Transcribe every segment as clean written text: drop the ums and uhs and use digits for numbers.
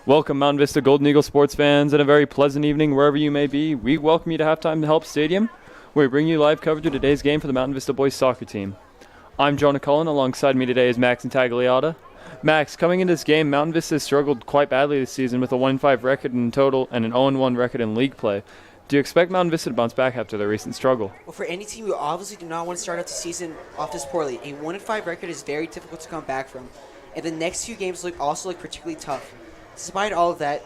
Welcome, Mountain Vista Golden Eagle sports fans, and a very pleasant evening wherever you may be. We welcome you to Halftime to Help Stadium, where we bring you live coverage of today's game for the Mountain Vista boys soccer team. I'm Jonah Cullen. Alongside me today is Max Intagliata. Max, coming into this game, Mountain Vista has struggled quite badly this season with a 1-5 record in total and an 0-1 record in league play. Do you expect Mountain Vista to bounce back after their recent struggle? Well, for any team, you obviously do not want to start out the season off this poorly. A 1-5 record is very difficult to come back from, and the next few games also look particularly tough. Despite all of that,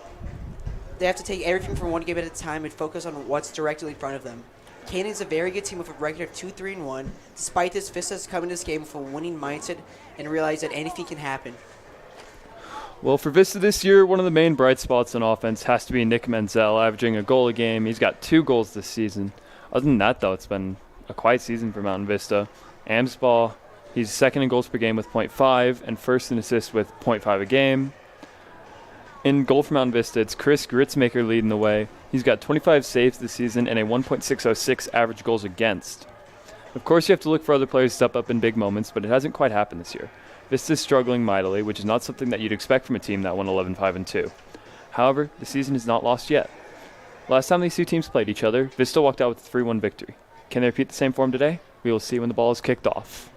they have to take everything from one game at a time and focus on what's directly in front of them. Canyon is a very good team with a record of 2-3-1. Despite this, Vista has come in this game with a winning mindset and realized that anything can happen. Well, for Vista this year, one of the main bright spots on offense has to be Nick Menzel, averaging a goal a game. He's got 2 goals this season. Other than that, though, it's been a quiet season for Mountain Vista. Amsball, he's second in goals per game with .5 and first in assists with .5 a game. In goal for Mountain Vista, it's Chris Gritzmaker leading the way. He's got 25 saves this season and a 1.606 average goals against. Of course, you have to look for other players to step up in big moments, but it hasn't quite happened this year. Vista's struggling mightily, which is not something that you'd expect from a team that won 11-5-2. However, the season is not lost yet. Last time these two teams played each other, Vista walked out with a 3-1 victory. Can they repeat the same form today? We will see when the ball is kicked off.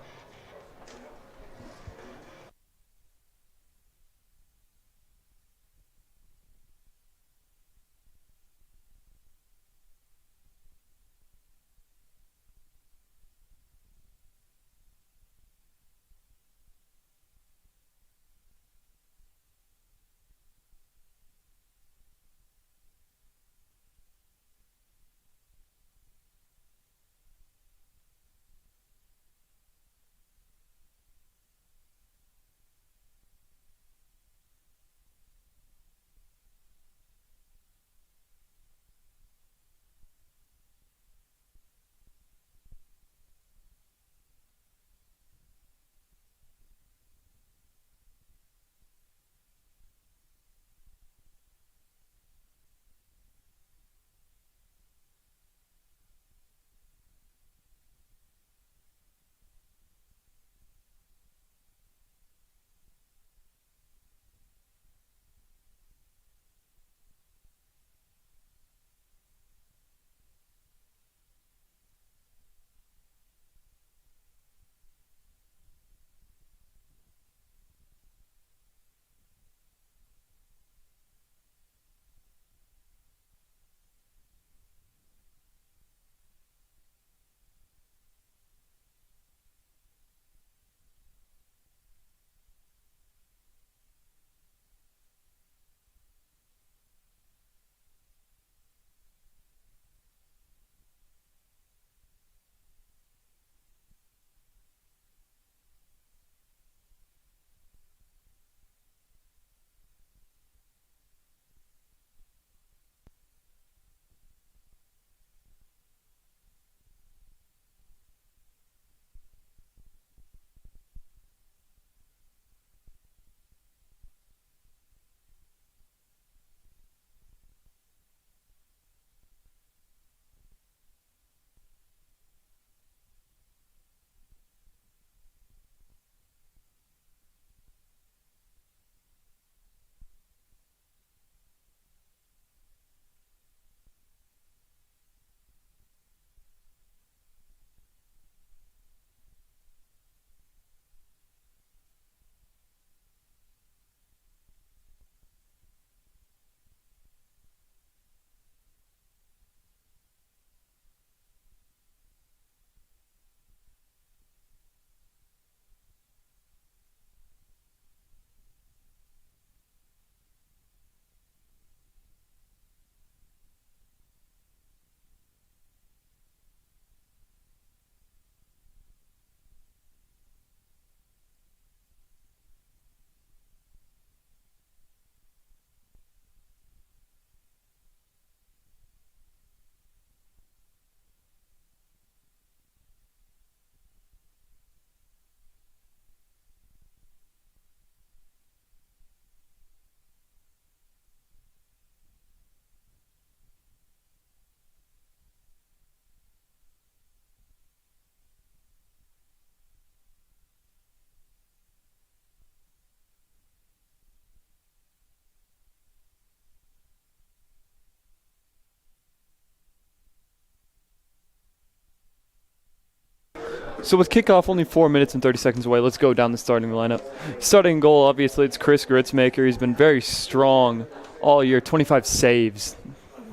So with kickoff only 4 minutes and 30 seconds away, let's go down the starting lineup. Starting goal, obviously, it's Chris Gritzmaker. He's been very strong all year, 25 saves.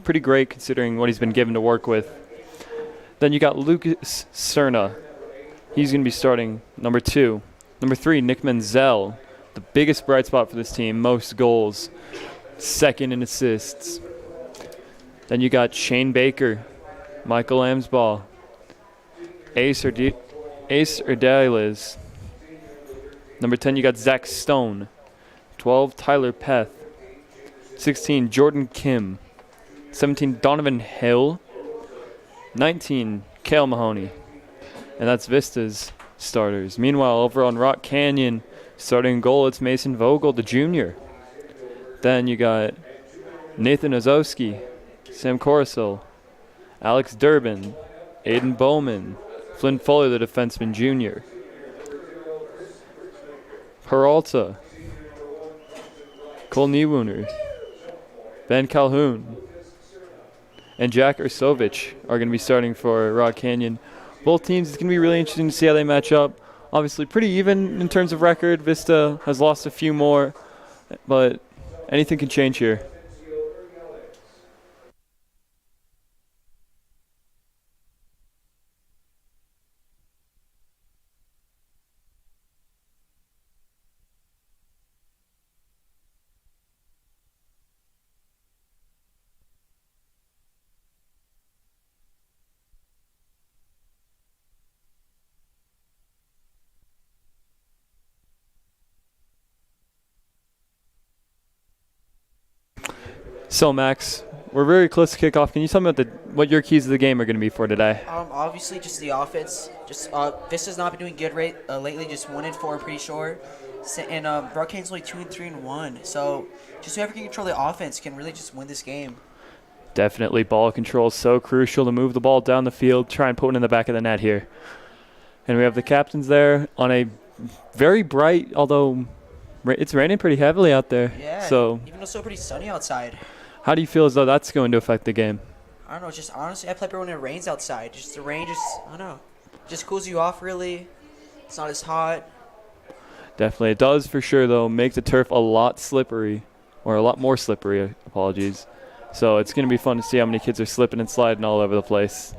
Pretty great considering what he's been given to work with. Then you got Lucas Cerna. He's going to be starting number 2. Number 3, Nick Menzel, the biggest bright spot for this team, most goals, second in assists. Then you got Shane Baker, Michael Amsbaugh, Ace Erdaliz. Number 10, you got Zach Stone. 12, Tyler Peth. 16, Jordan Kim. 17, Donovan Hill. 19, Kale Mahoney. And that's Vista's starters. Meanwhile, over on Rock Canyon, starting goal, it's Mason Vogel, the junior. Then you got Nathan Ozowski, Sam Coruscant, Alex Durbin, Aiden Bowman, Flynn Fuller, the defenseman junior. Peralta, Cole Niewuner, Ben Calhoun, and Jack Ursovich are going to be starting for Rock Canyon. Both teams, it's going to be really interesting to see how they match up. Obviously, pretty even in terms of record. Vista has lost a few more, but anything can change here. So, Max, we're very close to kickoff. Can you tell me what your keys to the game are going to be for today? Obviously, just the offense. Just Vista's not been doing good lately. Just 1-4, pretty sure. And Rock Canyon's only 2-3-1. So just whoever can control the offense can really just win this game. Definitely, ball control is so crucial to move the ball down the field. Try and put one in the back of the net here. And we have the captains there on a very bright, although it's raining pretty heavily out there. Yeah. So even though it's still pretty sunny outside. How do you feel as though that's going to affect the game? I don't know. Just honestly, I play better when it rains outside. Just the rain, I don't know, just cools you off. Really, it's not as hot. Definitely, it does for sure though. Make the turf a lot slippery, or a lot more slippery. Apologies. So it's going to be fun to see how many kids are slipping and sliding all over the place.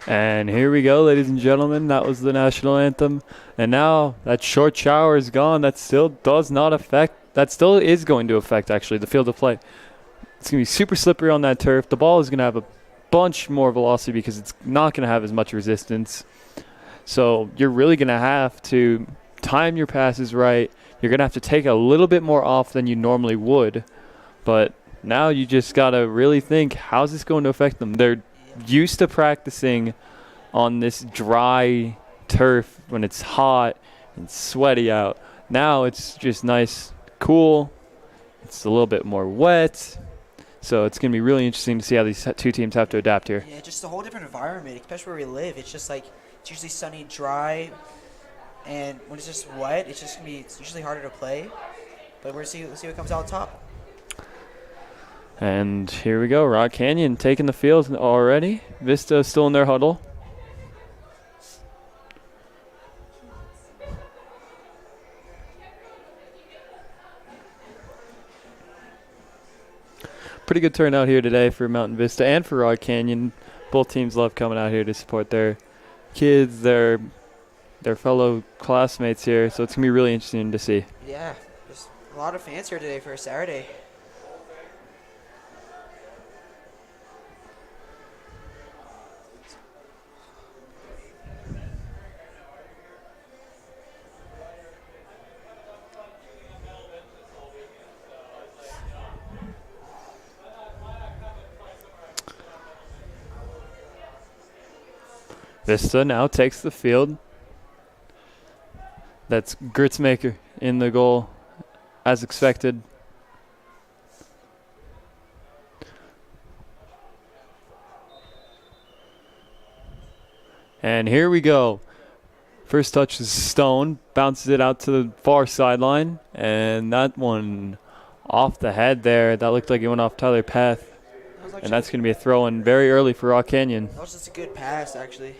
And here we go, ladies and gentlemen. That was the national anthem. And now that short shower is gone. That still does not affect. That still is going to affect, actually, the field of play. It's going to be super slippery on that turf. The ball is going to have a bunch more velocity because it's not going to have as much resistance. So you're really going to have to time your passes right. You're going to have to take a little bit more off than you normally would. But now you just got to really think, how's this going to affect them? They're used to practicing on this dry turf when it's hot and sweaty out. Now it's just nice, cool. It's a little bit more wet. So it's going to be really interesting to see how these two teams have to adapt here. Yeah, just a whole different environment, especially where we live. It's just like, it's usually sunny, dry, and when it's just wet, it's usually harder to play. But we'll see what comes out top. And here we go, Rock Canyon taking the field already. Vista still in their huddle. Pretty good turnout here today for Mountain Vista and for Rock Canyon. Both teams love coming out here to support their kids, their fellow classmates here. So it's going to be really interesting to see. Yeah, there's a lot of fans here today for a Saturday. Vista now takes the field. That's Gritzmaker in the goal, as expected. And here we go. First touch is Stone, bounces it out to the far sideline, and that one off the head there. That looked like it went off Tyler Path. And that's going to be a throw-in very early for Rock Canyon. That was just a good pass, actually.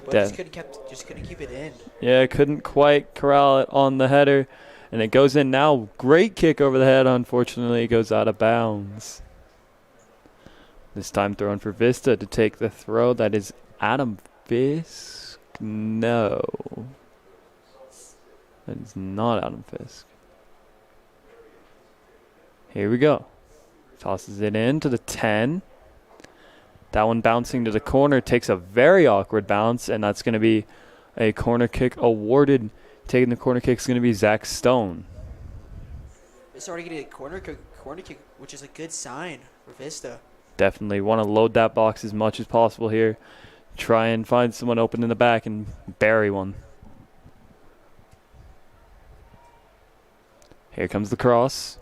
But just couldn't keep it in. Yeah, couldn't quite corral it on the header. And it goes in now. Great kick over the head. Unfortunately, it goes out of bounds. This time thrown for Vista to take the throw. That is Adam Fisk. No. That is not Adam Fisk. Here we go. Tosses it in to the 10. That one bouncing to the corner takes a very awkward bounce, and that's going to be a corner kick awarded. Taking the corner kick is going to be Zach Stone. It's already getting a corner kick, which is a good sign for Vista. Definitely want to load that box as much as possible here. Try and find someone open in the back and bury one. Here comes the cross.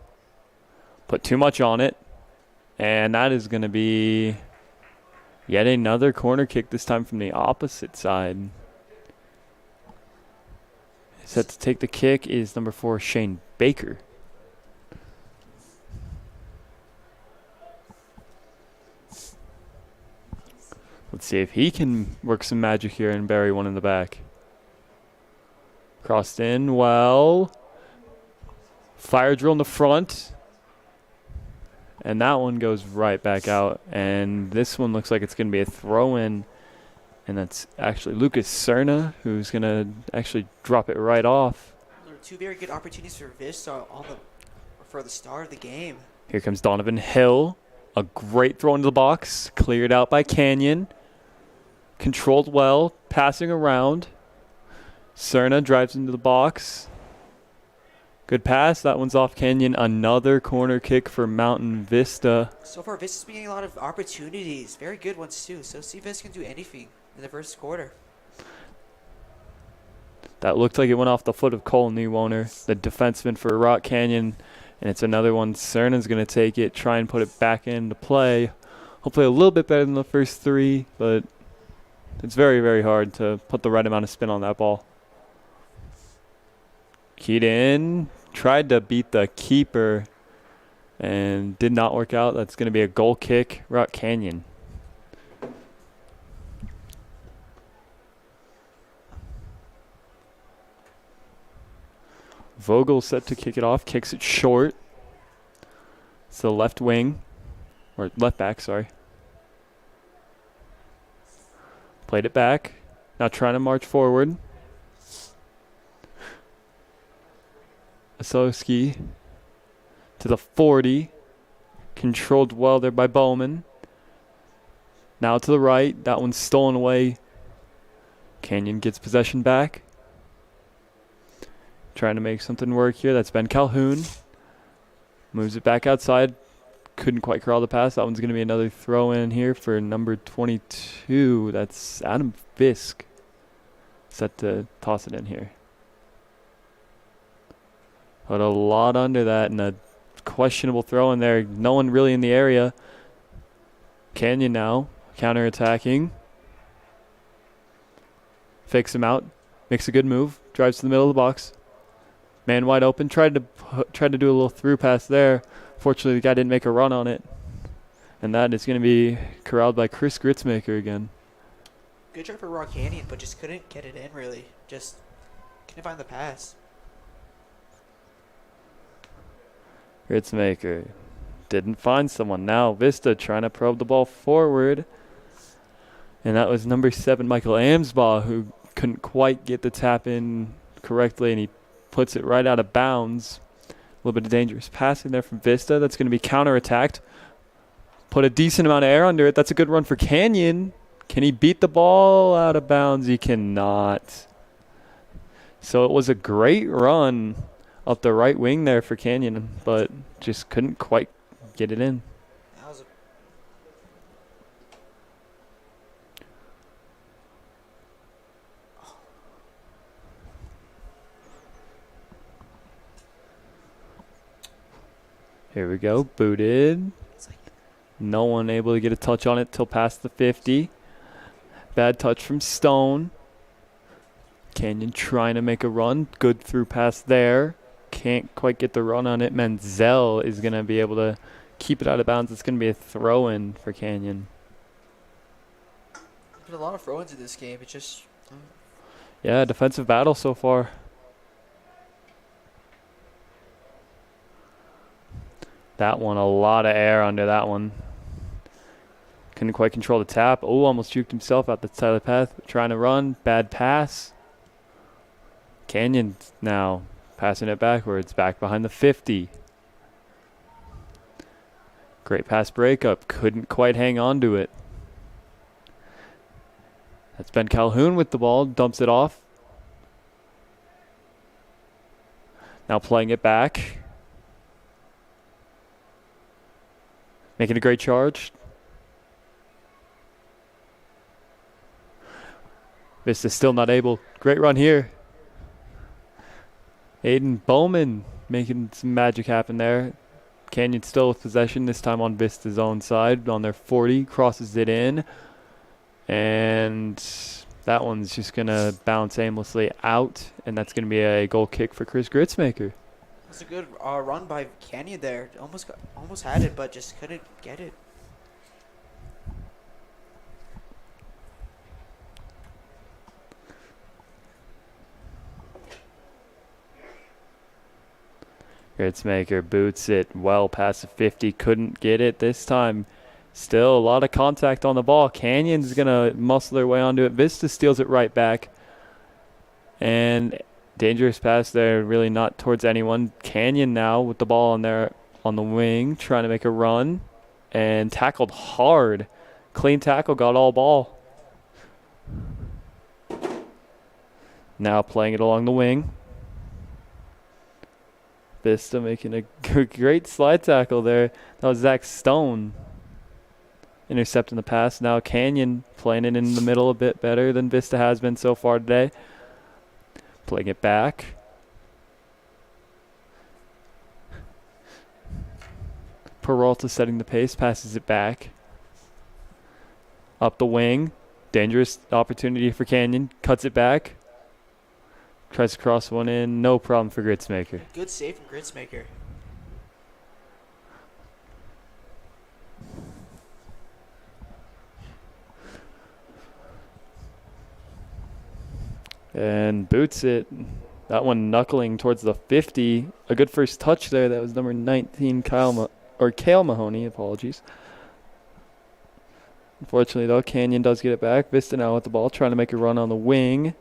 Put too much on it. And that is going to be yet another corner kick, this time from the opposite side. Set to take the kick is number 4, Shane Baker. Let's see if he can work some magic here and bury one in the back. Crossed in, well. Fire drill in the front. And that one goes right back out. And this one looks like it's going to be a throw-in. And that's actually Lucas Cerna, who's going to actually drop it right off. There are two very good opportunities for Vista for the start of the game. Here comes Donovan Hill. A great throw into the box. Cleared out by Canyon. Controlled well. Passing around. Cerna drives into the box. Good pass. That one's off Canyon. Another corner kick for Mountain Vista. So far, Vista's been getting a lot of opportunities. Very good ones, too. So see if Vista can do anything in the first quarter. That looked like it went off the foot of Cole Neuwohner, the defenseman for Rock Canyon. And it's another one. Cerna's going to take it, try and put it back into play. Hopefully a little bit better than the first three, but it's very, very hard to put the right amount of spin on that ball. Keyed in. Tried to beat the keeper and did not work out. That's going to be a goal kick, Rock Canyon. Vogel set to kick it off, kicks it short. It's the left wing, or left back, sorry. Played it back. Now trying to march forward. Asowski to the 40. Controlled well there by Bowman. Now to the right. That one's stolen away. Canyon gets possession back. Trying to make something work here. That's Ben Calhoun. Moves it back outside. Couldn't quite corral the pass. That one's going to be another throw in here for number 22. That's Adam Fisk. Set to toss it in here. Put a lot under that and a questionable throw in there. No one really in the area. Canyon now counter-attacking. Fakes him out. Makes a good move. Drives to the middle of the box. Man wide open. Tried to do a little through pass there. Fortunately, the guy didn't make a run on it. And that is going to be corralled by Chris Gritzmaker again. Good try for Raw Canyon, but just couldn't get it in, really. Just couldn't find the pass. Gritzmaker didn't find someone. Now Vista trying to probe the ball forward. And that was number 7, Michael Amsbaugh, who couldn't quite get the tap in correctly, and he puts it right out of bounds. A little bit of dangerous passing there from Vista. That's going to be counterattacked. Put a decent amount of air under it. That's a good run for Canyon. Can he beat the ball out of bounds? He cannot. So it was a great run up the right wing there for Canyon, but just couldn't quite get it in. That was Here we go. Booted. No one able to get a touch on it till past the 50. Bad touch from Stone. Canyon trying to make a run. Good through pass there. Can't quite get the run on it. Menzel is going to be able to keep it out of bounds. It's going to be a throw-in for Canyon. There's been a lot of throw-ins in this game. It just... Yeah, defensive battle so far. That one, a lot of air under that one. Couldn't quite control the tap. Oh, almost juked himself out the side of the path. Trying to run. Bad pass. Canyon now passing it backwards. Back behind the 50. Great pass breakup. Couldn't quite hang on to it. That's Ben Calhoun with the ball. Dumps it off. Now playing it back. Making a great charge. Vista still not able. Great run here. Aiden Bowman making some magic happen there. Canyon still with possession, this time on Vista's own side. On their 40, crosses it in. And that one's just going to bounce aimlessly out. And that's going to be a goal kick for Chris Gritzmaker. That's a good run by Canyon there. Almost had it, but just couldn't get it. Gritzmaker boots it well past the 50. Couldn't get it this time. Still a lot of contact on the ball. Canyon's going to muscle their way onto it. Vista steals it right back. And dangerous pass there, really not towards anyone. Canyon now with the ball on there on the wing, trying to make a run. And tackled hard. Clean tackle, got all ball. Now playing it along the wing. Vista making a great slide tackle there. That was Zach Stone intercepting the pass. Now Canyon playing it in the middle a bit better than Vista has been so far today. Playing it back. Peralta setting the pace, passes it back. Up the wing. Dangerous opportunity for Canyon. Cuts it back. Tries to cross one in. No problem for Gritzmaker. Good save from Gritzmaker. And boots it. That one knuckling towards the 50. A good first touch there. That was number 19, Kale Mahoney. Apologies. Unfortunately, though, Canyon does get it back. Vista now with the ball, trying to make a run on the wing.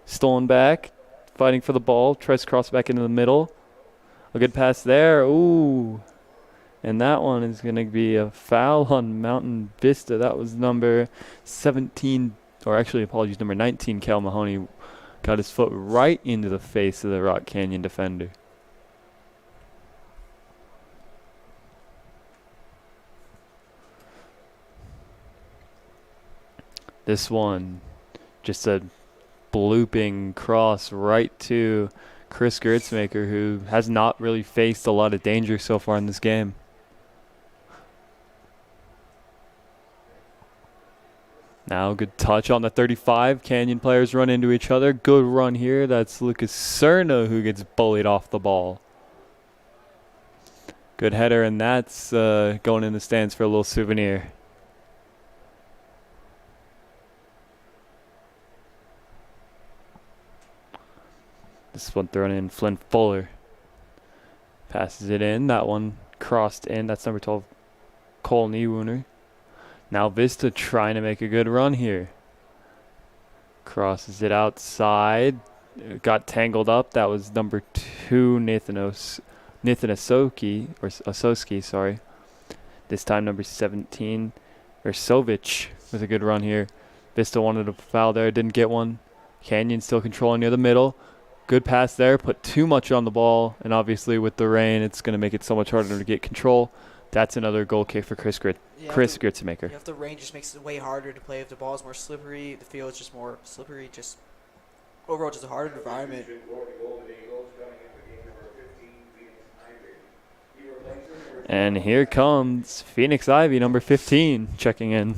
Stolen back, fighting for the ball. Tries to cross back into the middle. A good pass there. Ooh. And that one is going to be a foul on Mountain Vista. That was number 17, or actually, apologies, number 19, Cal Mahoney. Got his foot right into the face of the Rock Canyon defender. This one, just a blooping cross right to Chris Gritzmaker, who has not really faced a lot of danger so far in this game. Now, good touch on the 35. Canyon players run into each other. Good run here. That's Lucas Cerna who gets bullied off the ball. Good header, and that's going in the stands for a little souvenir. This one thrown in. Flynn Fuller passes it in. That one crossed in. That's number 12, Cole Niewooner. Now Vista trying to make a good run here. Crosses it outside. It got tangled up. That was number 2, Nathan Osowski, sorry. This time number 17, Ersovic with a good run here. Vista wanted a foul there, didn't get one. Canyon still controlling near the middle. Good pass there, put too much on the ball, and obviously with the rain, it's going to make it so much harder to get control. That's another goal kick for Chris Gritzmaker. If the rain just makes it way harder to play. If the ball is more slippery, the field is just more slippery. Just overall, just a harder environment. And here comes Phoenix Ivy, number 15, checking in.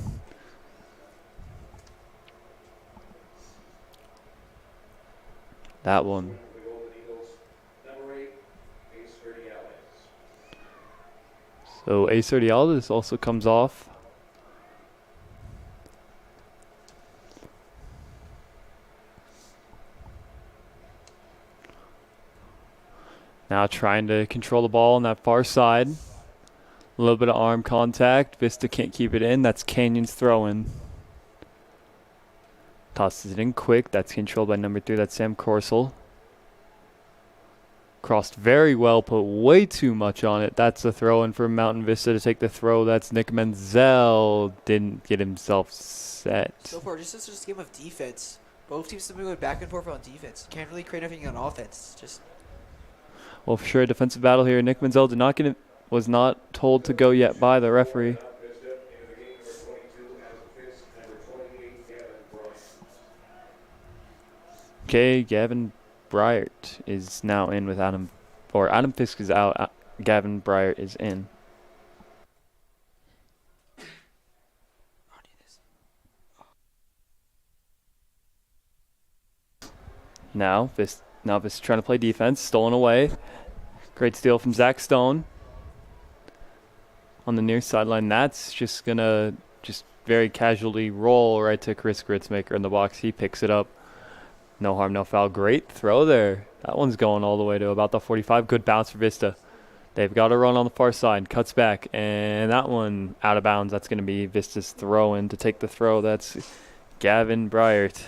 That one. So Ace Urdiales also comes off. Now trying to control the ball on that far side. A little bit of arm contact. Vista can't keep it in. That's Canyon's throw-in. Tosses it in quick. That's controlled by number 3. That's Sam Corsel. Crossed very well, put way too much on it. That's a throw-in for Mountain Vista to take the throw. That's Nick Menzel. Didn't get himself set. So far, this is just a game of defense. Both teams have been going back and forth on defense. Can't really create anything on offense. Well, for sure, a defensive battle here. Nick Menzel was not told to go yet by the referee. Okay, Gavin Bryant is now in with Adam Fisk is out. Gavin Bryant is in. Now Vista trying to play defense, stolen away. Great steal from Zach Stone on the near sideline. That's just gonna very casually roll right to Chris Gritzmaker in the box. He picks it up. No harm, no foul. Great throw there. That one's going all the way to about the 45. Good bounce for Vista. They've got a run on the far side. Cuts back, and that one out of bounds. That's going to be Vista's throw-in to take the throw. That's Gavin Bryant.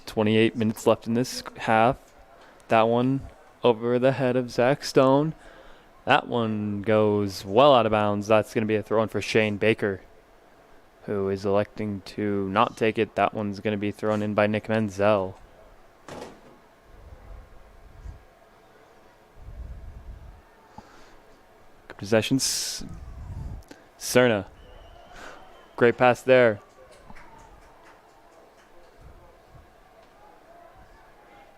.28 minutes left in this half. That one over the head of Zach Stone. That one goes well out of bounds. That's going to be a throw-in for Shane Baker, who is electing to not take it. That one's going to be thrown in by Nick Menzel. Good possessions. Cerna. Great pass there.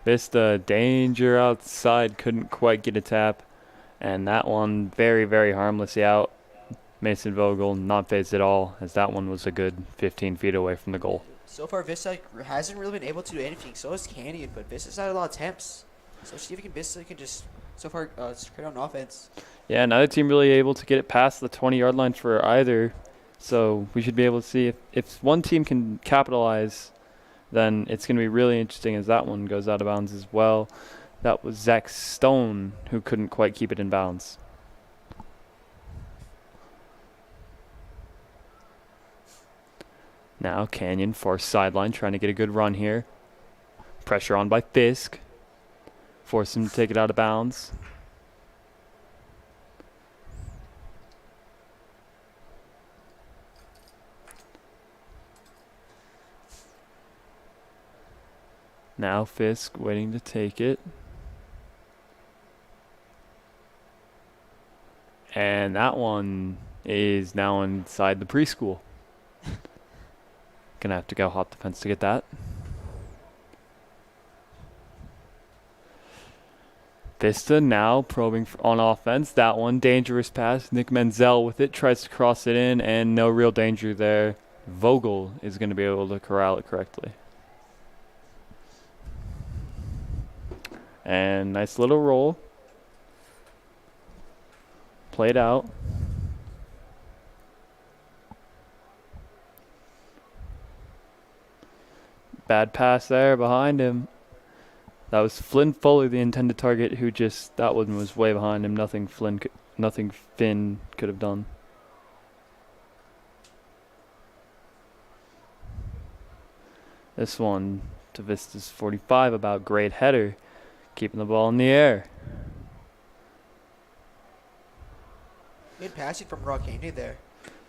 Vista, danger outside, couldn't quite get a tap. And that one very, very harmlessly out. Mason Vogel not phased at all, as that one was a good 15 feet away from the goal. So far, Vista hasn't really been able to do anything. So has Canyon, but Vista's had a lot of attempts. So see if Vista can just so far create on offense. Yeah, neither team really able to get it past the 20-yard line for either. So we should be able to see if one team can capitalize, then it's going to be really interesting as that one goes out of bounds as well. That was Zach Stone who couldn't quite keep it in bounds. Now Canyon far sideline trying to get a good run here. Pressure on by Fisk. Force him to take it out of bounds. Now Fisk waiting to take it. And that one is now inside the preschool. Gonna have to go hop the fence to get that. Vista now probing on offense. That one, dangerous pass. Nick Menzel with it, tries to cross it in, and no real danger there. Vogel is going to be able to corral it correctly. And nice little roll. Played out. Bad pass there behind him. That was Flynn Foley, the intended target, who just, that one was way behind him. Nothing Finn could have done. This one to Vista's 45, about great header. Keeping the ball in the air. Good passing from Rock Candy there.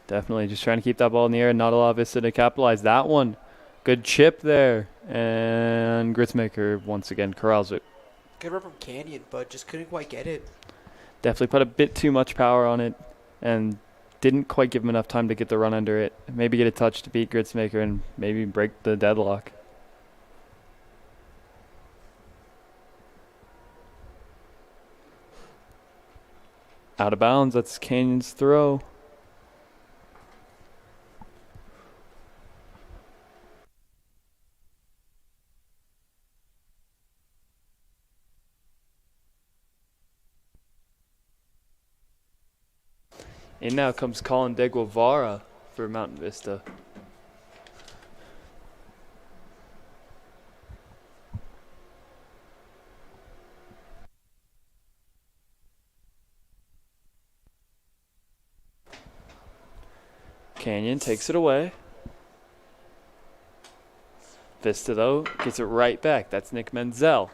Definitely just trying to keep that ball in the air and not allow Vista to capitalize. That one, good chip there. And Gritzmaker once again corrals it. Good run from Canyon, but just couldn't quite get it. Definitely put a bit too much power on it and didn't quite give him enough time to get the run under it. Maybe get a touch to beat Gritzmaker and maybe break the deadlock. Out of bounds, that's Canyon's throw. And now comes Colin De Guevara for Mountain Vista. Canyon takes it away. Vista, though, gets it right back. That's Nick Menzel.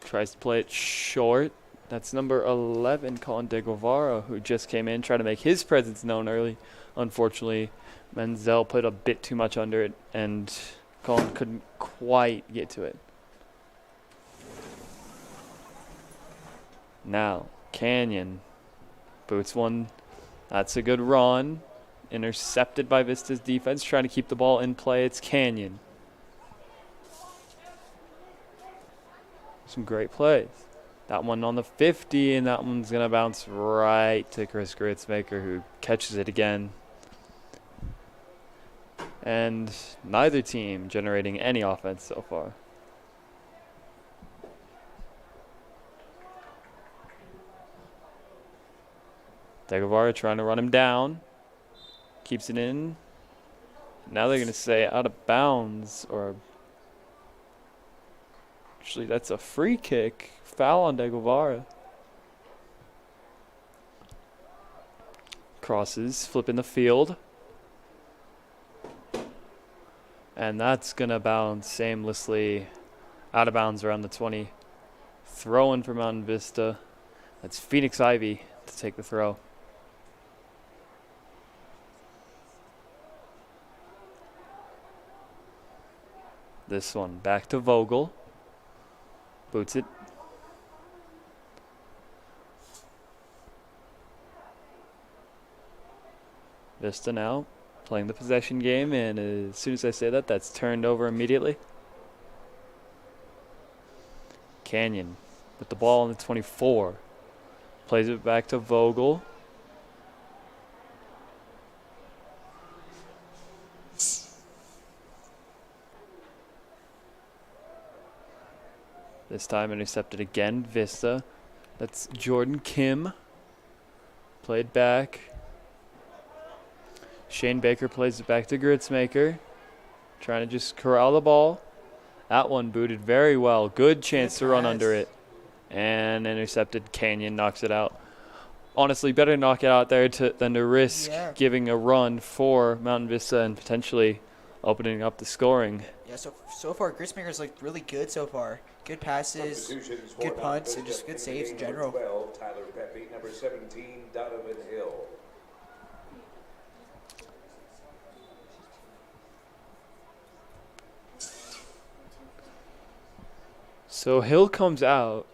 Tries to play it short. That's number 11, Colin De Guevara, who just came in, trying to make his presence known early. Unfortunately, Menzel put a bit too much under it, and Colin couldn't quite get to it. Now, Canyon boots one. That's a good run. Intercepted by Vista's defense, trying to keep the ball in play. It's Canyon. Some great plays. That one on the 50, and that one's going to bounce right to Chris Gritzmaker, who catches it again. And neither team generating any offense so far. De Guevara trying to run him down. Keeps it in. Now they're going to say out of bounds, or actually that's a free kick. Foul on De Guevara. Crosses, flipping the field. And that's going to bounce aimlessly out of bounds around the 20. Throw in for Mountain Vista. That's Phoenix Ivy to take the throw. This one back to Vogel. Boots it. Vista now playing the possession game, and as soon as I say that, that's turned over immediately. Canyon with the ball on the 24. Plays it back to Vogel. This time intercepted again, Vista. That's Jordan Kim. Played back. Shane Baker plays it back to Gritzmaker. Trying to just corral the ball. That one booted very well. Good chance to run under it. And intercepted. Canyon knocks it out. Honestly, better knock it out there than to risk giving a run for Mountain Vista and potentially opening up the scoring. Yeah, so far, Gritzmaker's looked really good so far. Good passes, good punts, and just good saves in general. 12, Tyler Pepe, number 17, Donovan Hill. So Hill comes out.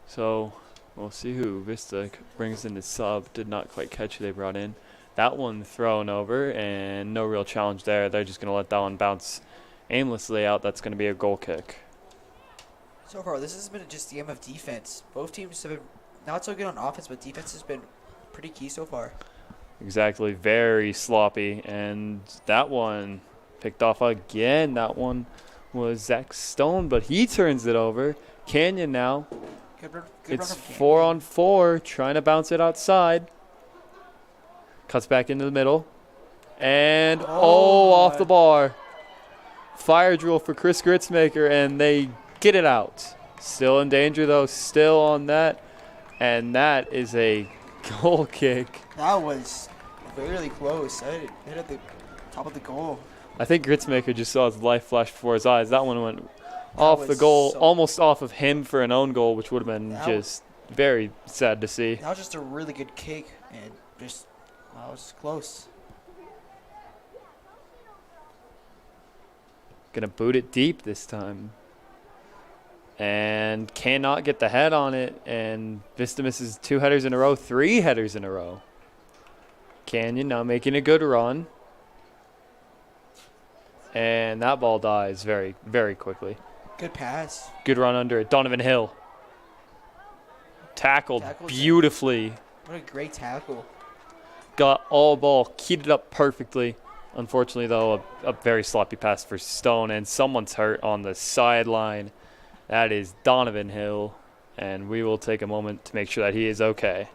So we'll see who Vista brings in the sub. Did not quite catch who they brought in. That one thrown over, and no real challenge there. They're just going to let that one bounce aimlessly out. That's going to be a goal kick. So far, this has been just the game of defense. Both teams have been not so good on offense, but defense has been pretty key so far. Exactly. Very sloppy. And that one picked off again. That one was Zach Stone, but he turns it over. Canyon now. Good It's run 4-on-4, trying to bounce it outside. Cuts back into the middle. And, off the bar. Fire drill for Chris Gritzmaker, and they get it out. Still in danger, though. Still on that. And that is a goal kick. That was really close. I hit at the top of the goal. I think Gritzmaker just saw his life flash before his eyes. That one went off the goal, almost off of him for an own goal, which would have been just very sad to see. That was just a really good kick, and just that was close. Gonna boot it deep this time. And cannot get the head on it, and Vista misses 2 headers in a row, 3 headers in a row. Canyon now making a good run. And that ball dies very, very quickly. Good pass. Good run under it. Donovan Hill. Tackled beautifully. What a great tackle. Got all ball, keyed it up perfectly. Unfortunately, though, a very sloppy pass for Stone, and someone's hurt on the sideline. That is Donovan Hill, and we will take a moment to make sure that he is okay.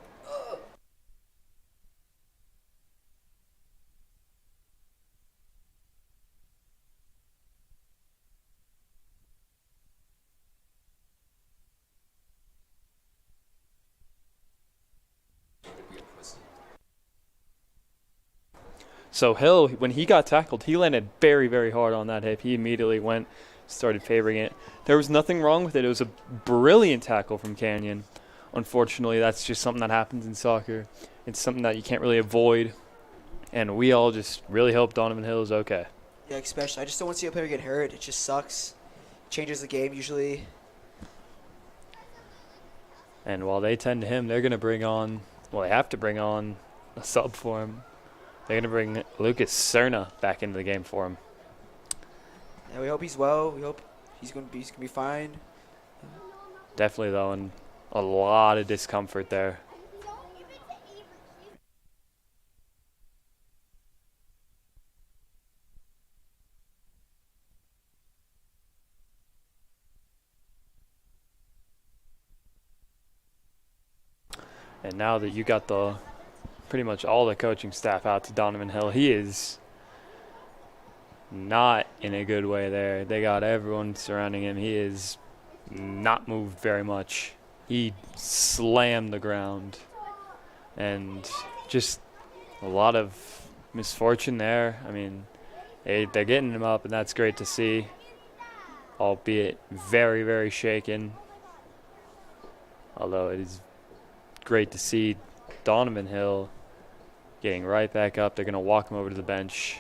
So Hill, when he got tackled, he landed very, very hard on that hip. He immediately started favoring it. There was nothing wrong with it. It was a brilliant tackle from Canyon. Unfortunately, that's just something that happens in soccer. It's something that you can't really avoid. And we all just really hope Donovan Hill is okay. Yeah, especially. I just don't want to see a player get hurt. It just sucks. Changes the game usually. And while they tend to him, they're going to bring on, they have to bring on a sub for him. They're going to bring Lucas Cerna back into the game for him. Yeah, we hope he's well. We hope he's going to be fine. Definitely, though, and a lot of discomfort there. And now that you got pretty much all the coaching staff out to Donovan Hill, he is not in a good way there. They got everyone surrounding him. He is not moved very much. He slammed the ground. And just a lot of misfortune there. I mean, they're getting him up, and that's great to see, albeit very, very shaken. Although it is great to see Donovan Hill getting right back up. They're going to walk him over to the bench.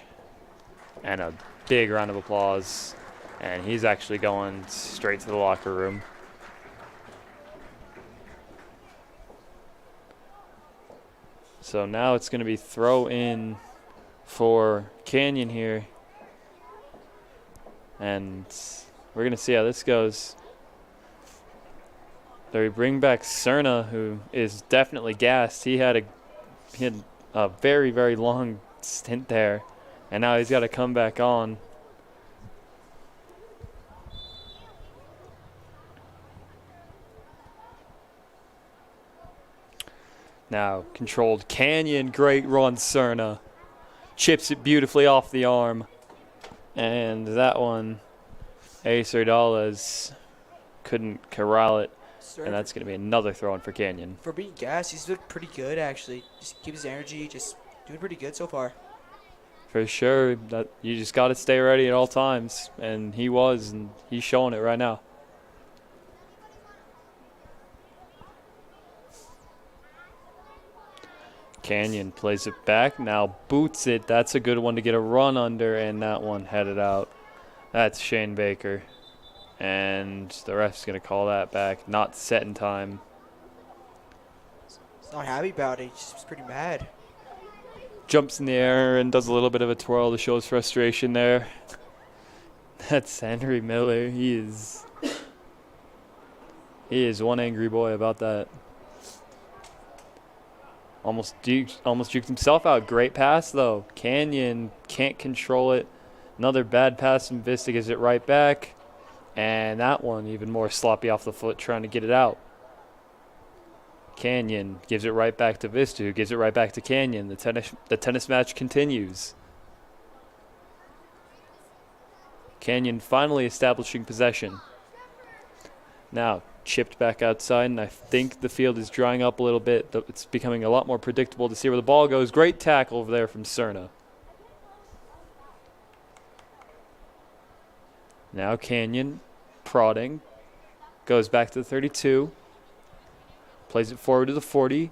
And a big round of applause. And he's actually going straight to the locker room. So now it's going to be throw in for Canyon here. And we're going to see how this goes. They bring back Cerna, who is definitely gassed. He had a very, very long stint there, and now he's got to come back on. Now, controlled Canyon, great run, Cerna. Chips it beautifully off the arm. And that one Ace Ardales couldn't corral it, Sir, and that's going to be another throw in for Canyon. for being gassed, he's looked pretty good actually. Just keep his energy, just doing pretty good so far. For sure, that you just got to stay ready at all times, and he was, and he's showing it right now. Canyon plays it back, now boots it. That's a good one to get a run under, and that one headed out. That's Shane Baker, and the ref's going to call that back. Not set in time. He's not happy about it. He's just pretty mad. Jumps in the air and does a little bit of a twirl to show his frustration there. That's Henry Miller. He is one angry boy about that. Almost juked himself out. Great pass, though. Canyon can't control it. Another bad pass from Vista gives it right back. And that one even more sloppy off the foot, trying to get it out. Canyon gives it right back to Vista, who gives it right back to Canyon. The tennis match continues. Canyon finally establishing possession. Now, chipped back outside, and I think the field is drying up a little bit. It's becoming a lot more predictable to see where the ball goes. Great tackle over there from Cerna. Now Canyon prodding. Goes back to the 32. Plays it forward to the 40.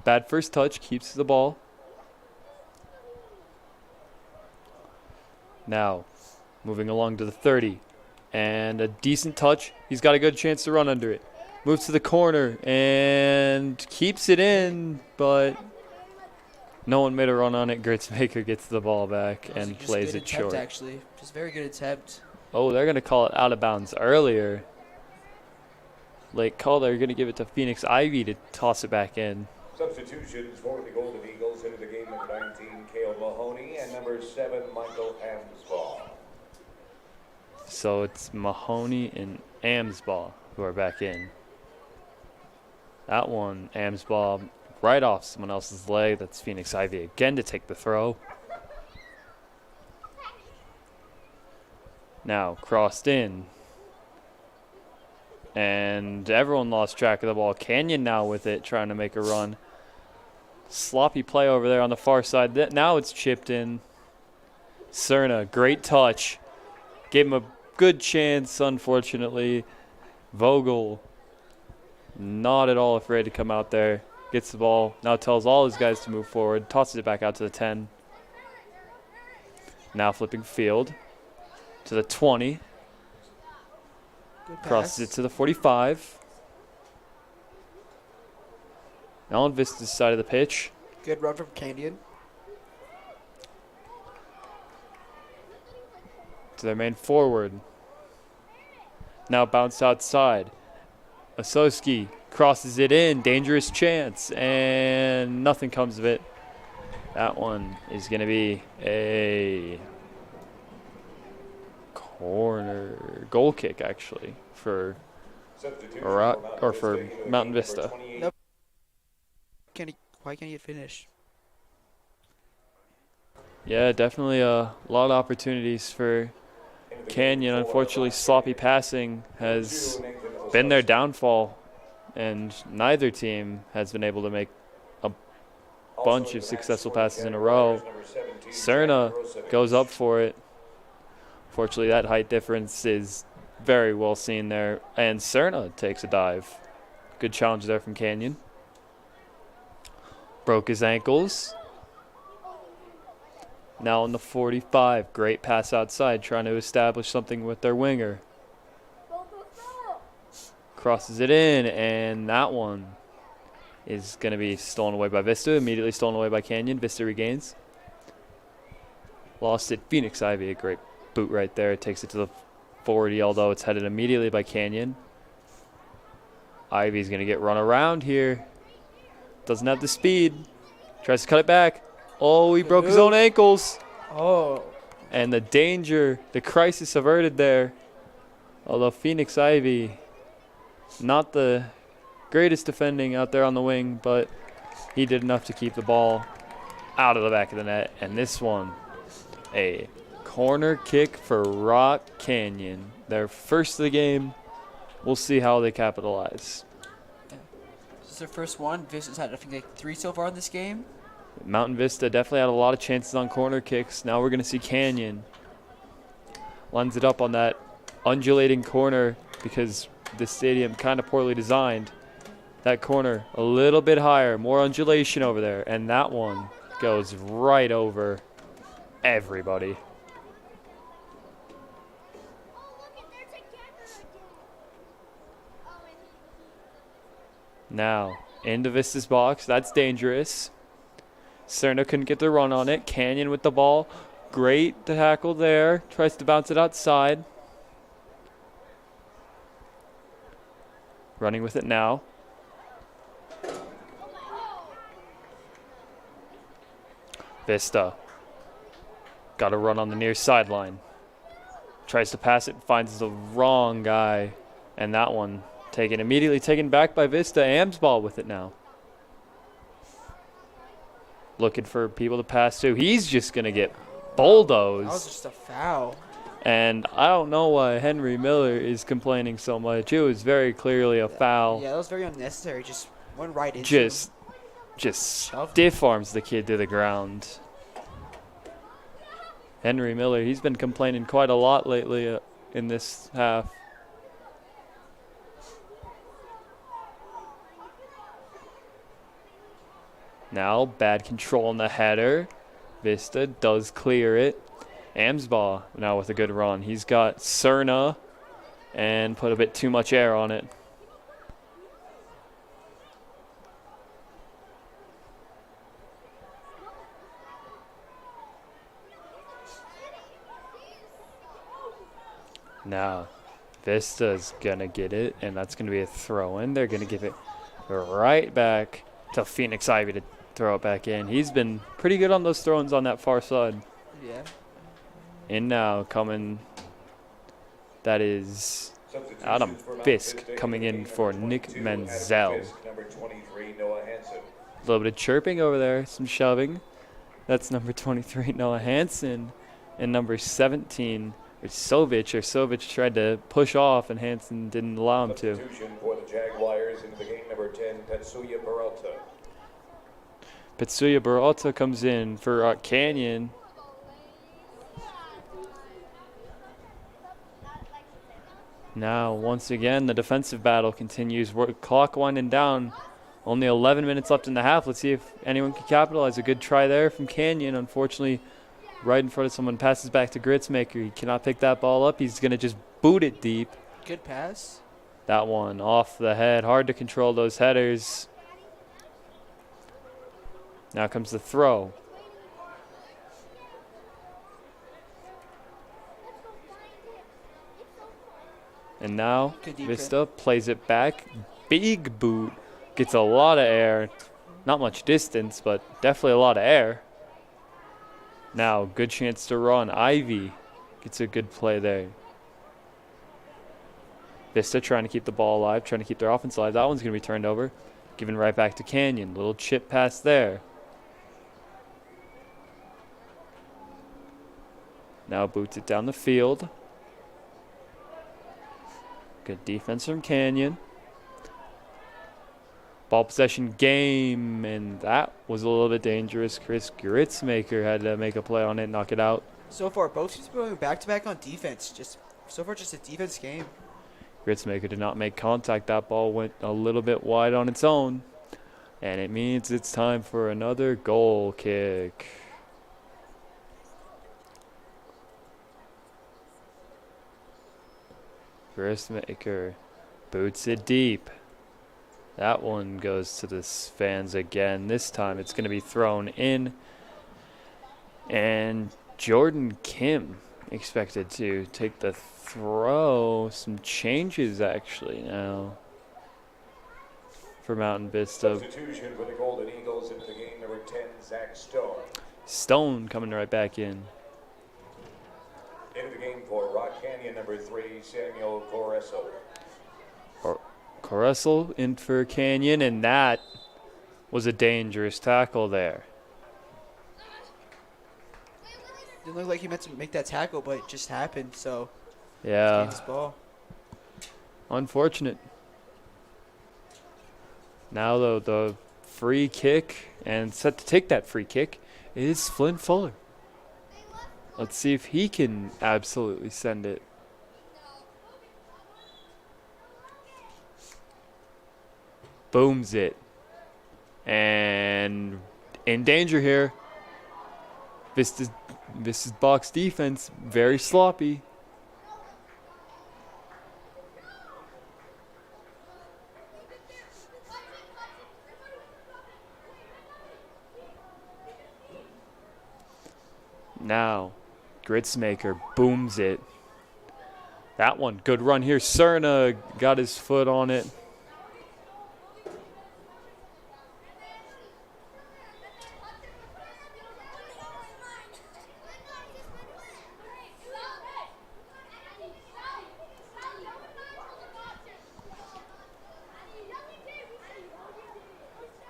Bad first touch, keeps the ball. Now, moving along to the 30. And a decent touch. He's got a good chance to run under it. Moves to the corner and keeps it in, but no one made a run on it. Gritzmaker gets the ball back and plays it short. Actually, just very good attempt. Oh, they're going to call it out of bounds earlier. Late call. They're going to give it to Phoenix Ivy to toss it back in. Substitutions for the Golden Eagles into the game, number 19, Cale Mahoney, and number 7, Michael Amsbaugh. So it's Mahoney and Amsbaugh who are back in. That one, Amsbaugh, right off someone else's leg. That's Phoenix Ivy again to take the throw. Now crossed in. And everyone lost track of the ball. Canyon now with it, trying to make a run. Sloppy play over there on the far side. Now it's chipped in. Cerna, great touch. Gave him a good chance, unfortunately. Vogel, not at all afraid to come out there. Gets the ball. Now tells all his guys to move forward. Tosses it back out to the 10. Now flipping field to the 20. Crosses it to the 45. Now on Vista's side of the pitch. Good run from Canyon. To their main forward. Now bounced outside. Osowski crosses it in. Dangerous chance. And nothing comes of it. That one is going to be a corner goal kick, actually, for Mountain Vista. Nope. Why can't he finish? Yeah, definitely a lot of opportunities for Canyon. Unfortunately, sloppy passing has been their downfall, and neither team has been able to make a bunch of successful passes in a row. Cerna goes up for it. Fortunately, that height difference is very well seen there, and Cerna takes a dive. Good challenge there from Canyon. Broke his ankles. Now on the 45, great pass outside, trying to establish something with their winger. Crosses it in, and that one is going to be stolen away by Vista, immediately stolen away by Canyon. Vista regains. Lost it, Phoenix Ivy, a great boot right there. Takes it to the 40, although it's headed immediately by Canyon. Ivy's going to get run around here. Doesn't have the speed. Tries to cut it back. Oh, he broke his own ankles. Oh. And the danger, the crisis averted there. Although Phoenix Ivy, not the greatest defending out there on the wing, but he did enough to keep the ball out of the back of the net. And this one, a corner kick for Rock Canyon. Their first of the game. We'll see how they capitalize. This is their first one. Vista's had, I think, like 3 so far in this game. Mountain Vista definitely had a lot of chances on corner kicks. Now we're going to see Canyon. Lines it up on that undulating corner because the stadium kind of poorly designed. That corner a little bit higher, more undulation over there. And that one goes right over everybody. Now, into Vista's box. That's dangerous. Cerna couldn't get the run on it. Canyon with the ball. Great tackle there. Tries to bounce it outside. Running with it now. Vista. Got a run on the near sideline. Tries to pass it, finds the wrong guy. And that one immediately taken back by Vista. Amsball with it now. Looking for people to pass to. He's just going to get bulldozed. That was just a foul. And I don't know why Henry Miller is complaining so much. It was very clearly a foul. Yeah, that was very unnecessary. Just went right into Just stiff arms the kid to the ground. Henry Miller, he's been complaining quite a lot lately in this half. Now, bad control on the header. Vista does clear it. Amsbaugh now with a good run. He's got Cerna and put a bit too much air on it. Now, Vista's going to get it, and that's going to be a throw-in. They're going to give it right back to Phoenix Ivy to throw it back in. He's been pretty good on those throw-ins on that far side. Yeah. In now coming, that is Adam Fisk coming in for Nick Menzel. A little bit of chirping over there, some shoving. That's number 23, Noah Hansen, and number 17, Sovic tried to push off, and Hansen didn't allow him to. For the Jaguars into the game, number 10, Tetsuya Peralta. Tetsuya Peralta comes in for Canyon. Now, once again, the defensive battle continues. Clock winding down. Only 11 minutes left in the half. Let's see if anyone can capitalize. A good try there from Canyon. Unfortunately, right in front of someone, passes back to Gritzmaker. He cannot pick that ball up. He's going to just boot it deep. Good pass. That one off the head. Hard to control those headers. Now comes the throw. And now Vista plays it back. Big boot. Gets a lot of air. Not much distance, but definitely a lot of air. Now, good chance to run. Ivy gets a good play there. Vista trying to keep the ball alive, trying to keep their offense alive. That one's going to be turned over. Given right back to Canyon. Little chip pass there. Now boots it down the field. Good defense from Canyon. Ball possession game, and that was a little bit dangerous. Chris Gritzmaker had to make a play on it, knock it out. So far, both teams going back-to-back on defense. So far, just a defense game. Gritzmaker did not make contact. That ball went a little bit wide on its own. And it means it's time for another goal kick. Gritzmaker boots it deep. That one goes to the fans again. This time it's going to be thrown in. And Jordan Kim expected to take the throw. Some changes actually now for Mountain Vista. Substitution for the Golden Eagles into the game, number 10, Zach Stone. Stone coming right back in. Into the game for Rock Canyon, number 3, Samuel Coreso. Coresel in for Canyon, and that was a dangerous tackle there. Didn't look like he meant to make that tackle, but it just happened. So Yeah, this ball. unfortunate. Now, though, the free kick, and set to take that free kick, is Flynn Fuller. Let's see if he can absolutely send it. Booms it. And in danger here. Vista's box defense, very sloppy. Now, Gritzmaker booms it. That one, good run here. Cerna got his foot on it.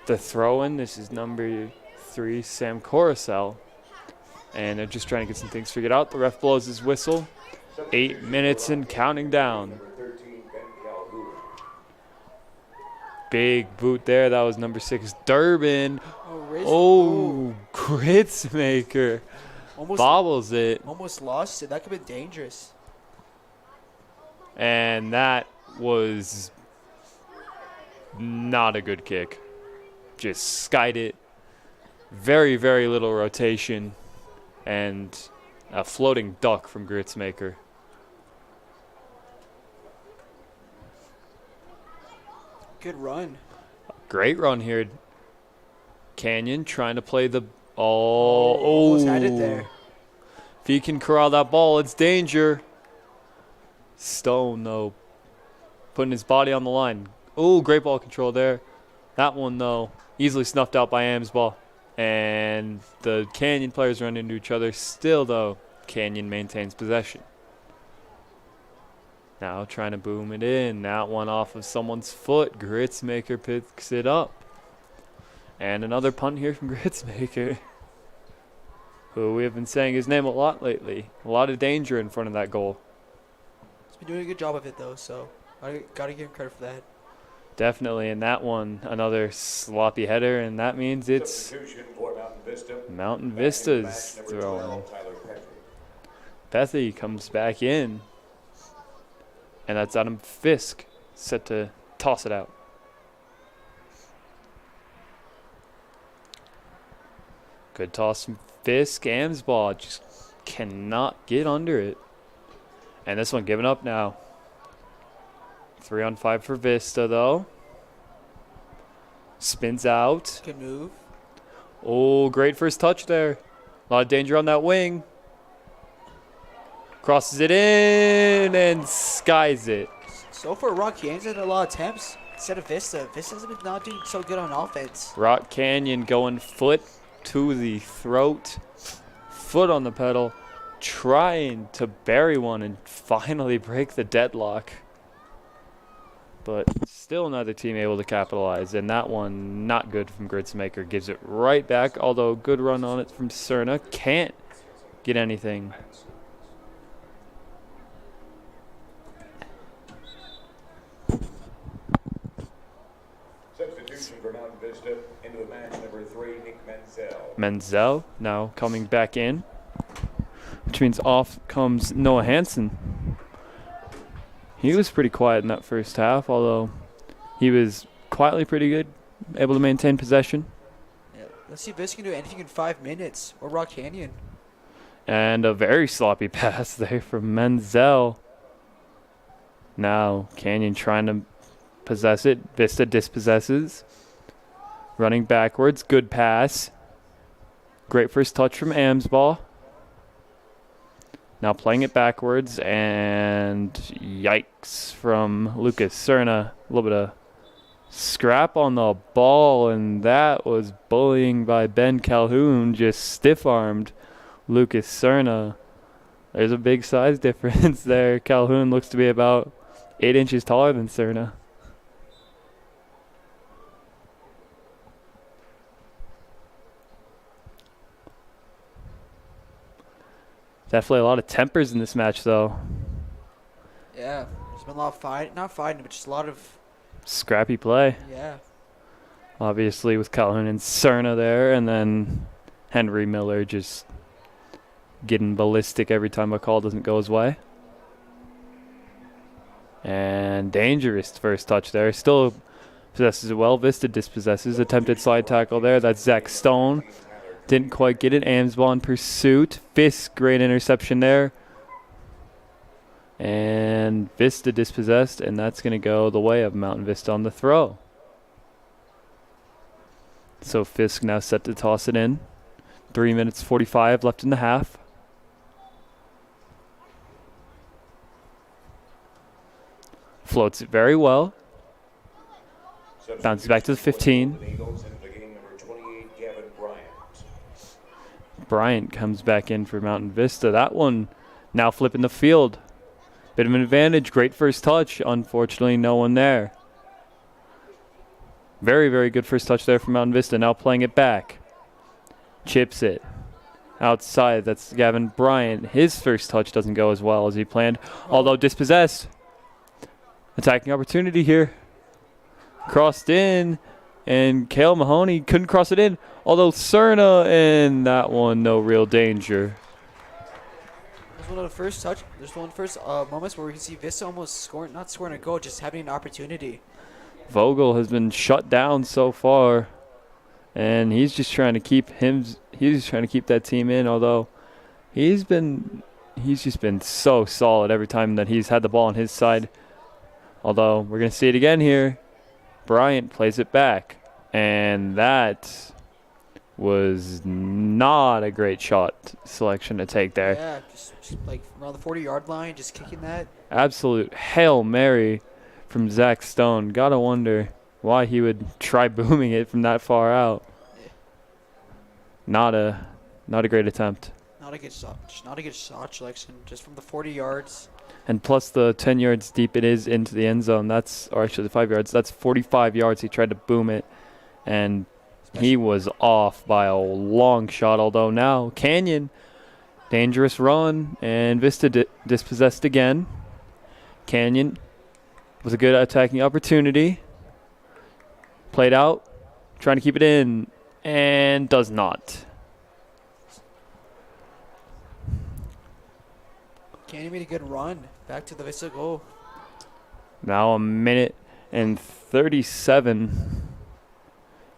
The throw-in, this is number 3, Sam Coruscant. And they're just trying to get some things figured out. The ref blows his whistle. 8 minutes and counting down. Big boot there. That was number 6, Durbin. Oh, Gritzmaker. Bobbles it. Almost lost it. That could have been dangerous. And that was not a good kick. Just skied it. Very, very little rotation. And a floating duck from Gritzmaker. Good run. Great run here. Canyon trying to play the almost had it there. If he can corral that ball, it's danger. Stone, though, putting his body on the line. Oh, great ball control there. That one, though, easily snuffed out by Amsball. And the Canyon players run into each other. Still, though, Canyon maintains possession. Now trying to boom it in. That one off of someone's foot. Gritzmaker picks it up. And another punt here from Gritzmaker, who we have been saying his name a lot lately. A lot of danger in front of that goal. He's been doing a good job of it, though, so I gotta give him credit for that. Definitely, and that one, another sloppy header, and that means it's Mountain Vista's throwing. Bethy comes back in, and that's Adam Fisk set to toss it out. Good toss from Fisk. Amsball just cannot get under it. And this one given up now. 3-on-5 for Vista, though. Spins out. Good move. Oh, great first touch there. A lot of danger on that wing. Crosses it in and skies it. So far, Rock Canyon's had a lot of attempts instead of Vista. Vista's been not doing so good on offense. Rock Canyon going foot to the throat. Foot on the pedal. Trying to bury one and finally break the deadlock. But still another team able to capitalize. And that one not good from Gritzmaker. Gives it right back. Although good run on it from Cerna. Can't get anything. Substitution for Mountain Vista into the match, number 3, Nick Menzel. Menzel now coming back in. Which means off comes Noah Hansen. He was pretty quiet in that first half, although he was quietly pretty good, able to maintain possession. Yeah, let's see if Vista can do anything in 5 minutes, or Rock Canyon. And a very sloppy pass there from Menzel. Now Canyon trying to possess it. Vista dispossesses. Running backwards, good pass. Great first touch from Amsball. Now playing it backwards, and yikes from Lucas Cerna. A little bit of scrap on the ball, and that was bullying by Ben Calhoun. Just stiff-armed Lucas Cerna. There's a big size difference there. Calhoun looks to be about 8 inches taller than Cerna. Definitely a lot of tempers in this match, though. Yeah, there's been a lot of not fighting, but just a lot of, Scrappy play. yeah. Obviously with Calhoun and Cerna there, and then Henry Miller just getting ballistic every time a call doesn't go his way. And dangerous first touch there. Still possesses it well. Vista dispossesses. Attempted slide tackle there. That's Zach Stone. Didn't quite get it. Amsball in pursuit. Fisk, great interception there. And Vista dispossessed, and that's going to go the way of Mountain Vista on the throw. So Fisk now set to toss it in. 3 minutes 45 left in the half. Floats it very well. Bounces back to the 15. Bryant comes back in for Mountain Vista. That one now flipping the field. Bit of an advantage. Great first touch. Unfortunately, no one there. Very, very good first touch there from Mountain Vista. Now playing it back. Chips it. Outside, that's Gavin Bryant. His first touch doesn't go as well as he planned, although dispossessed. Attacking opportunity here. Crossed in, and Kale Mahoney couldn't cross it in, although Cerna, and that one, no real danger. There's one of the first moments where we can see Vista almost not scoring a goal, just having an opportunity. Vogel has been shut down so far, and he's just trying to keep that team in, although he's just been so solid every time that he's had the ball on his side. Although we're going to see it again here. Bryant plays it back, and that was not a great shot selection to take there. Yeah, just like around the 40-yard line, just kicking that. Absolute Hail Mary from Zach Stone. Gotta wonder why he would try booming it from that far out. Not a great attempt. Not a good shot selection, just from the 40 yards. And plus the 10 yards deep it is into the end zone. Or actually the 5 yards. That's 45 yards. He tried to boom it, and he was off by a long shot. Although now Canyon, dangerous run, and Vista dispossessed again. Canyon was a good attacking opportunity. Played out, trying to keep it in, and does not. Canyon made a good run back to the Vista goal. Now a minute and 37.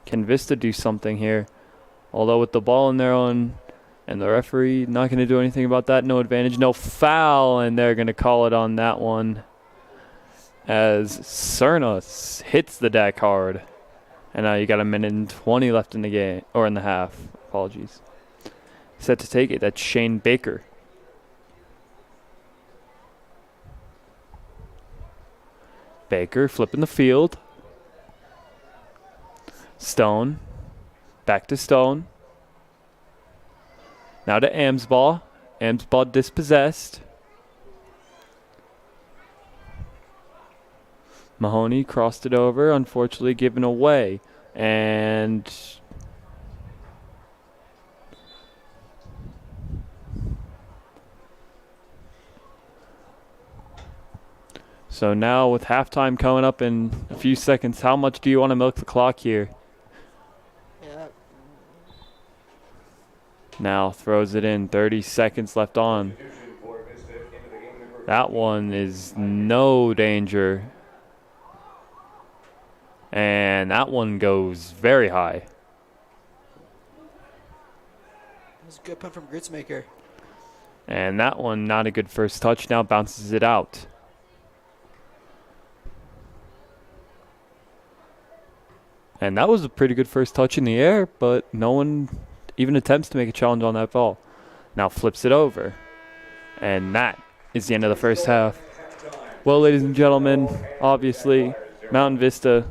Can Vista do something here? Although with the ball in their own, and the referee not going to do anything about that. No advantage, no foul, and they're going to call it on that one as Cerna hits the deck hard. And now you got a minute and 20 left in the game, or in the half. Apologies. Set to take it. That's Shane Baker. Baker flipping the field. Stone. Back to Stone. Now to Amsball. Amsball dispossessed. Mahoney crossed it over, unfortunately given away. And so now with halftime coming up in a few seconds, how much do you want to milk the clock here? Yeah. Now throws it in, 30 seconds left on. That one is no danger. And that one goes very high. That was a good punt from Gritzmaker. And that one, not a good first touch, now bounces it out. And that was a pretty good first touch in the air, but no one even attempts to make a challenge on that ball. Now flips it over. And that is the end of the first half. Well, ladies and gentlemen, obviously, Mountain Vista,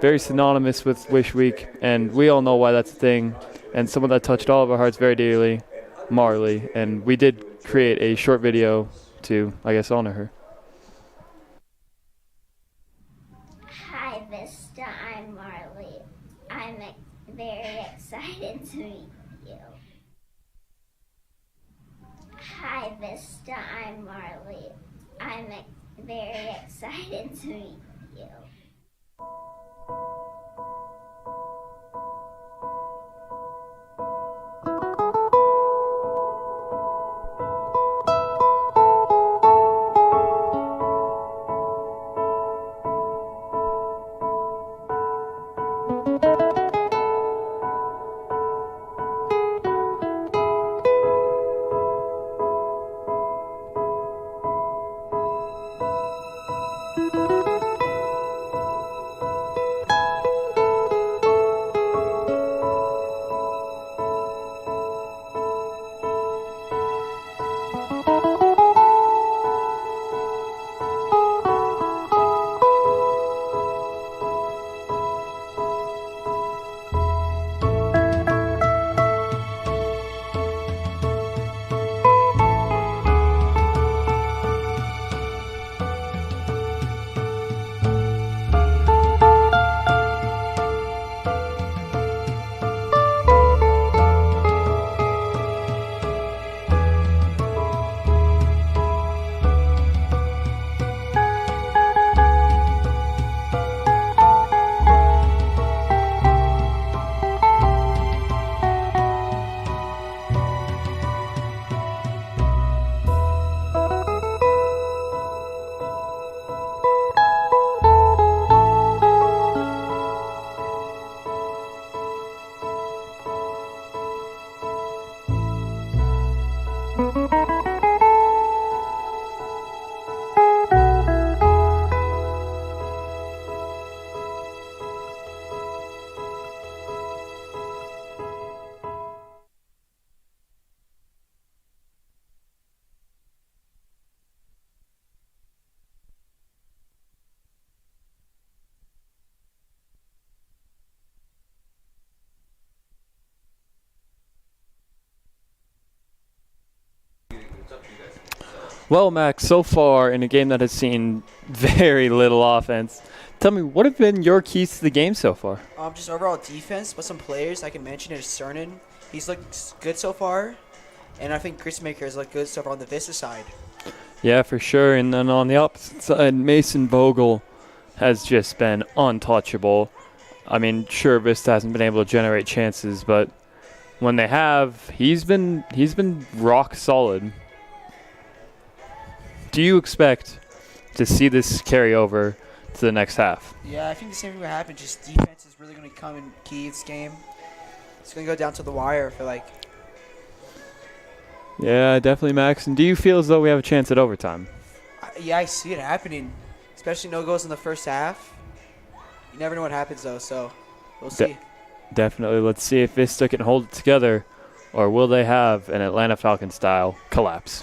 very synonymous with Wish Week, and we all know why that's a thing. And someone that touched all of our hearts very dearly, Marley. And we did create a short video to, I guess, honor her. Hi, Vista. I'm Marley. I'm very excited to meet you. Hi, Vista. I'm Marley. I'm very excited to meet you. Well, Max, so far in a game that has seen very little offense, tell me, what have been your keys to the game so far? Just overall defense, but some players I can mention is Cernan. He's looked good so far, and I think Gritzmaker has looked good so far on the Vista side. Yeah, for sure. And then on the opposite side, Mason Vogel has just been untouchable. I mean, sure, Vista hasn't been able to generate chances, but when they have, he's been rock solid. Do you expect to see this carry over to the next half? Yeah, I think the same thing will happen. Just defense is really going to come in key this game. It's going to go down to the wire, I feel like. Yeah, definitely, Max. And do you feel as though we have a chance at overtime? Yeah, I see it happening. Especially no goals in the first half. You never know what happens, though, so we'll see. Definitely. Let's see if Vista can hold it together, or will they have an Atlanta Falcons-style collapse?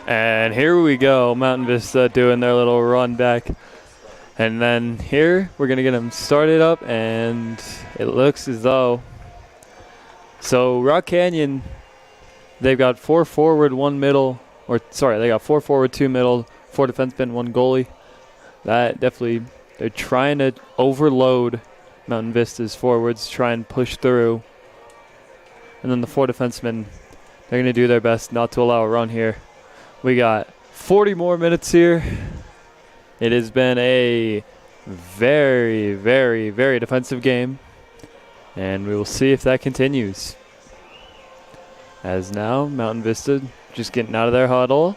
And here we go, Mountain Vista doing their little run back. And then here, we're going to get them started up, and it looks as though. So Rock Canyon, they've got 4 forward, 1 middle. They got 4 forward, 2 middle, 4 defensemen, 1 goalie. That definitely, they're trying to overload Mountain Vista's forwards, try and push through. And then the 4 defensemen, they're going to do their best not to allow a run here. We got 40 more minutes here. It has been a very, very, very defensive game. And we will see if that continues. As now, Mountain Vista just getting out of their huddle.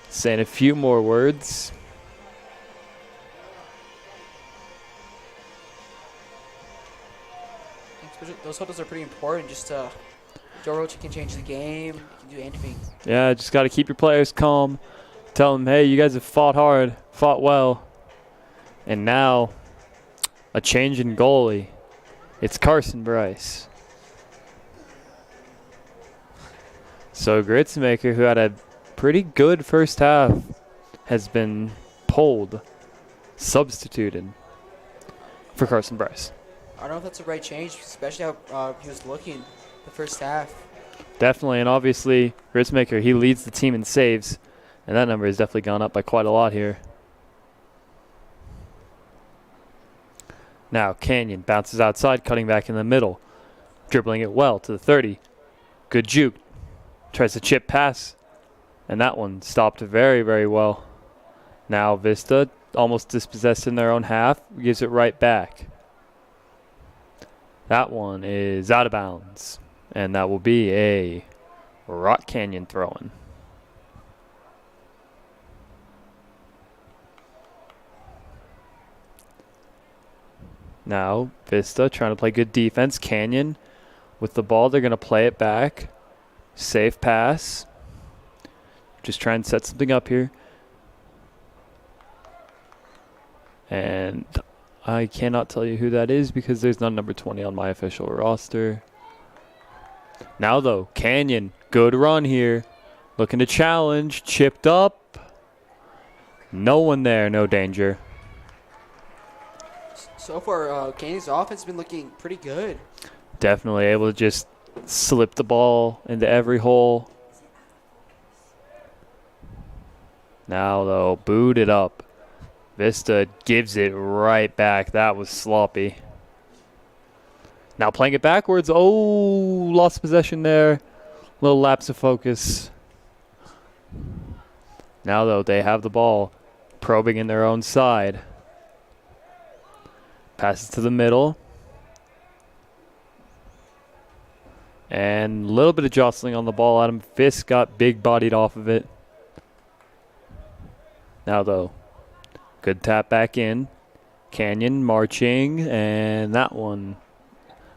Saying a few more words. Those huddles are pretty important. Just Joe Rocha can change the game. He can do anything. Yeah, just got to keep your players calm. Tell them, hey, you guys have fought hard, fought well. And now, a change in goalie. It's Carson Bryce. So Gritzmaker, who had a pretty good first half, has been pulled, substituted for Carson Bryce. I don't know if that's the right change, especially how he was looking the first half. Definitely, and obviously, Gritzmaker, he leads the team in saves, and that number has definitely gone up by quite a lot here. Now, Canyon bounces outside, cutting back in the middle, dribbling it well to the 30. Good juke. Tries to chip pass, and that one stopped very, very well. Now, Vista, almost dispossessed in their own half, gives it right back. That one is out of bounds, and that will be a Rock Canyon throw-in. Now, Vista trying to play good defense. Canyon with the ball, they're going to play it back. Safe pass. Just try and set something up here. And I cannot tell you who that is because there's not number 20 on my official roster. Now, though, Canyon, good run here. Looking to challenge. Chipped up. No one there, no danger. So far, Canyon's offense has been looking pretty good. Definitely able to just slip the ball into every hole. Now, though, boot it up. Vista gives it right back. That was sloppy. Now playing it backwards. Oh, lost possession there. Little lapse of focus. Now, though, they have the ball. Probing in their own side. Passes to the middle. And a little bit of jostling on the ball. Adam Fisk got big-bodied off of it. Now, though, good tap back in. Canyon marching, and that one,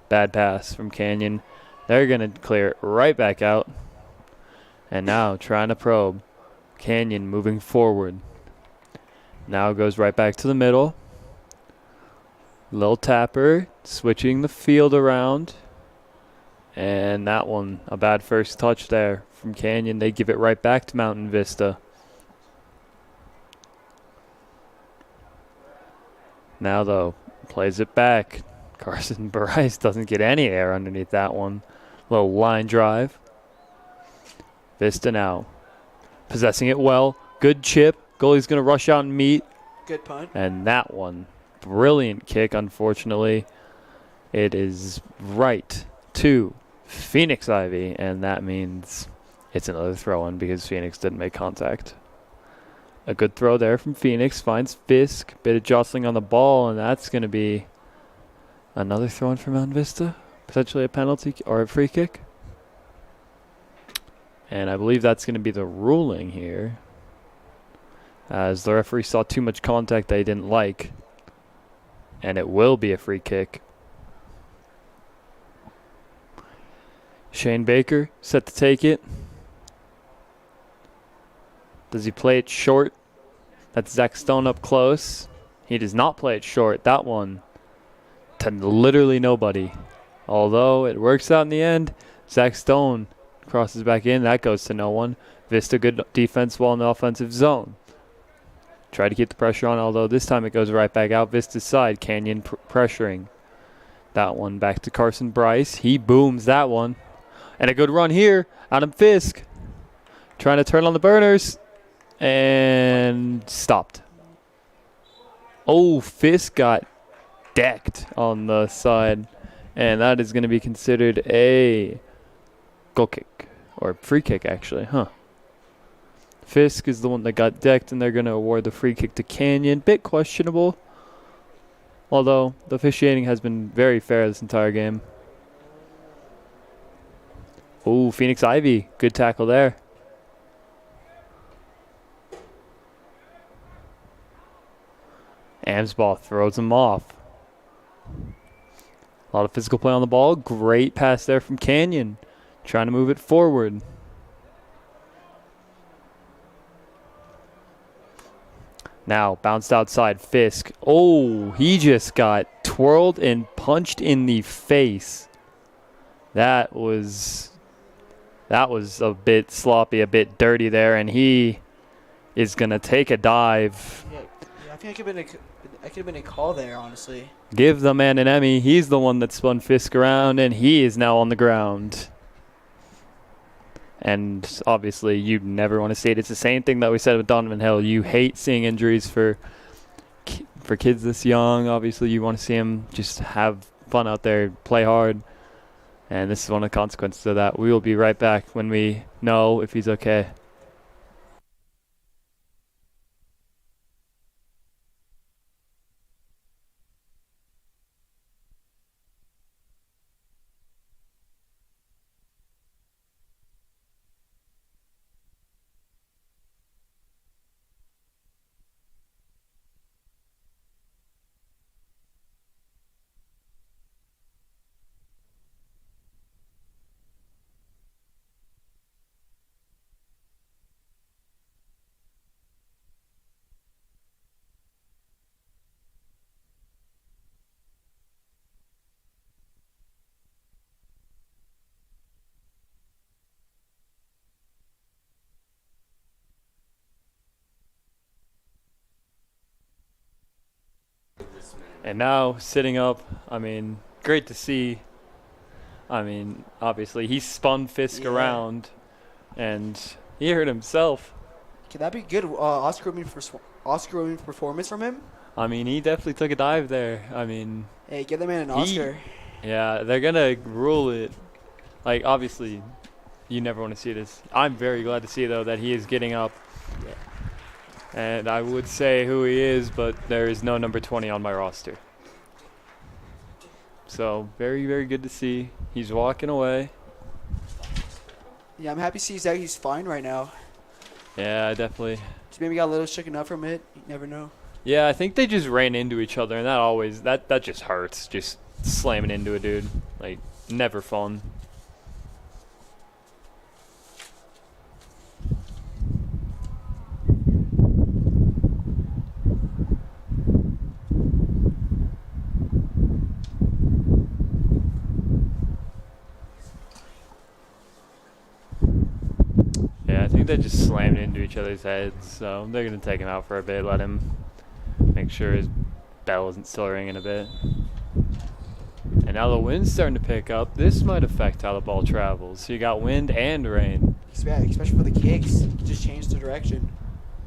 bad pass from Canyon. They're going to clear it right back out. And now trying to probe. Canyon moving forward. Now goes right back to the middle. Little tapper, switching the field around. And that one, a bad first touch there from Canyon. They give it right back to Mountain Vista. Now, though, plays it back. Carson Bryce doesn't get any air underneath that one. Little line drive. Vista now possessing it well. Good chip. Goalie's going to rush out and meet. Good punt. And that one, brilliant kick, unfortunately. It is right to Phoenix Ivy, and that means it's another throw-in because Phoenix didn't make contact. A good throw there from Phoenix. Finds Fisk. Bit of jostling on the ball, and that's going to be another throw-in for Mountain Vista. Potentially a penalty or a free kick. And I believe that's going to be the ruling here, as the referee saw too much contact they didn't like. And it will be a free kick. Shane Baker set to take it. Does he play it short? That's Zach Stone up close. He does not play it short. That one to literally nobody. Although it works out in the end, Zach Stone crosses back in. That goes to no one. Vista good defense while in the offensive zone. Try to keep the pressure on, although this time it goes right back out Vista's side. Canyon pressuring. That one back to Carson Bryce. He booms that one. And a good run here. Adam Fisk trying to turn on the burners. And stopped. Oh, Fisk got decked on the side. And that is going to be considered a goal kick. Or free kick, actually. Fisk is the one that got decked, and they're going to award the free kick to Canyon. Bit questionable. Although, the officiating has been very fair this entire game. Oh, Phoenix Ivy. Good tackle there. Amsball throws him off. A lot of physical play on the ball. Great pass there from Canyon. Trying to move it forward. Now, bounced outside, Fisk. Oh, he just got twirled and punched in the face. That was a bit sloppy, a bit dirty there, and he is going to take a dive. Yeah, I think it could have been a call there, honestly. Give the man an Emmy. He's the one that spun Fisk around, and he is now on the ground. And obviously, you never want to see it. It's the same thing that we said with Donovan Hill. You hate seeing injuries for kids this young. Obviously, you want to see them just have fun out there, play hard. And this is one of the consequences of that. We will be right back when we know if he's okay. And now sitting up, great to see. Obviously, he spun Fisk around, and he hurt himself. Can that be good Oscar-winning performance from him? He definitely took a dive there. Hey, give the man an Oscar. Yeah, they're going to rule it. Obviously, you never want to see this. I'm very glad to see, though, that he is getting up. Yeah. And I would say who he is, but there is no number 20 on my roster. So, very, very good to see. He's walking away. Yeah, I'm happy to see that he's fine right now. Yeah, definitely. Just maybe got a little shaken up from it. You never know. Yeah, I think they just ran into each other, and that just hurts. Just slamming into a dude. Never fun. Yeah, I think they just slammed into each other's heads, so they're going to take him out for a bit, let him make sure his bell isn't still ringing a bit. And now the wind's starting to pick up. This might affect how the ball travels. So you got wind and rain. Especially for the kicks. Just change the direction.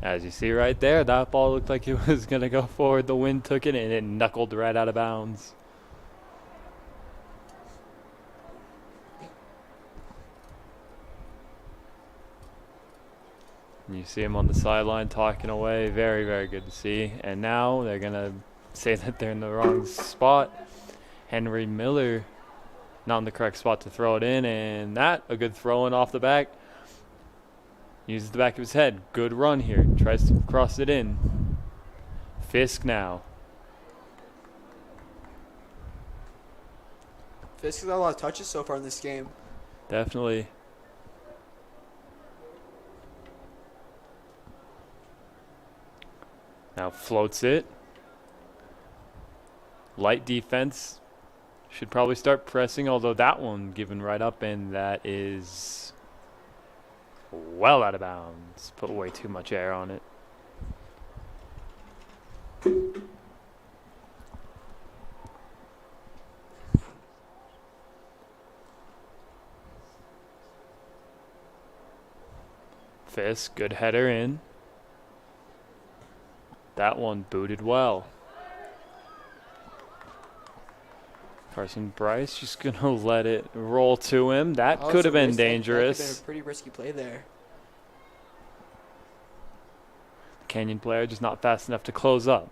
As you see right there, that ball looked like it was going to go forward. The wind took it, and it knuckled right out of bounds. And you see him on the sideline talking away. Very, very good to see. And now they're going to say that they're in the wrong spot. Henry Miller not in the correct spot to throw it in. And that, a good throw in off the back. Uses the back of his head. Good run here. Tries to cross it in. Fisk now. Fisk has got a lot of touches so far in this game. Definitely. Now floats it. Light defense. Should probably start pressing, although that one given right up, and that is well out of bounds. Put way too much air on it. Fisk, good header in. That one booted well. Carson Bryce just going to let it roll to him. That could have been dangerous. That could have been a pretty risky play there. Canyon player just not fast enough to close up.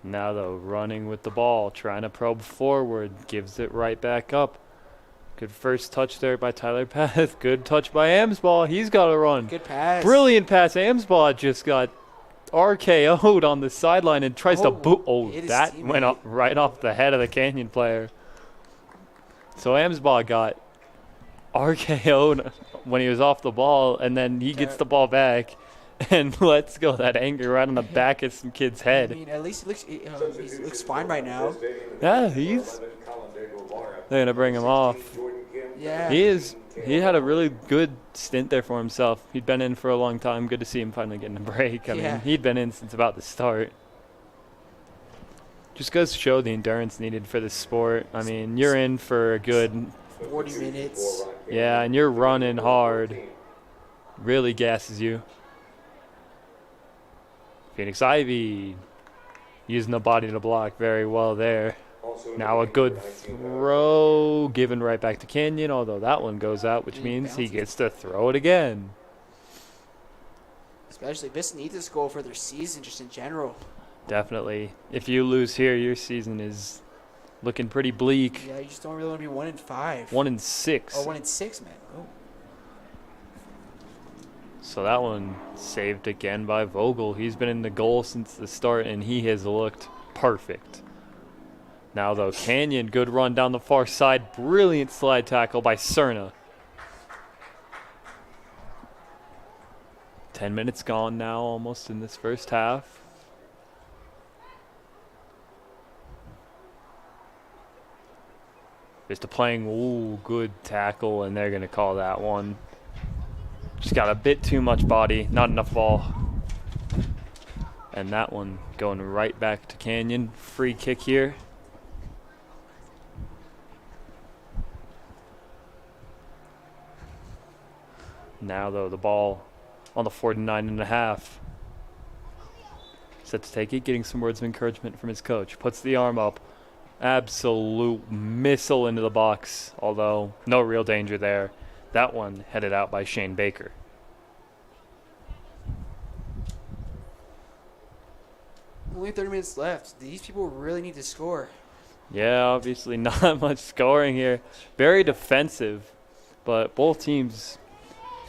Now, though, running with the ball, trying to probe forward, gives it right back up. Good first touch there by Tyler Path. Good touch by Amsball. He's got to run. Good pass. Brilliant pass. Amsball just got RKO'd on the sideline and tries to boot. Oh, that went up right off the head of the Canyon player. So Amsball got RKO'd when he was off the ball, and then he gets the ball back and lets go that anger right on the back of some kid's head. I mean, at least he looks fine right now. Yeah, they're going to bring him off. Yeah. He had a really good stint there for himself. He'd been in for a long time. Good to see him finally getting a break. I mean, he'd been in since about the start. Just goes to show the endurance needed for this sport. I mean, you're in for a good 40 minutes. Yeah, and you're running hard. Really gasses you. Phoenix Ivy using the body to block very well there. Now a good throw given right back to Canyon, although that one goes out, which means he gets to throw it again. Especially Vista needs this goal for their season just in general. Definitely. If you lose here, your season is looking pretty bleak. Yeah, you just don't really want to be 1-5. 1-6. Oh, 1-6, man. Oh. So that one saved again by Vogel. He's been in the goal since the start, and he has looked perfect. Now, though, Canyon, good run down the far side. Brilliant slide tackle by Cerna. 10 minutes gone now, almost in this first half. Vista playing, good tackle, and they're going to call that one. Just got a bit too much body, not enough ball. And that one going right back to Canyon. Free kick here. Now, though, the ball on the 49.5. Set to take it, getting some words of encouragement from his coach. Puts the arm up. Absolute missile into the box, although no real danger there. That one headed out by Shane Baker. Only 30 minutes left. These people really need to score. Yeah, obviously not much scoring here. Very defensive, but both teams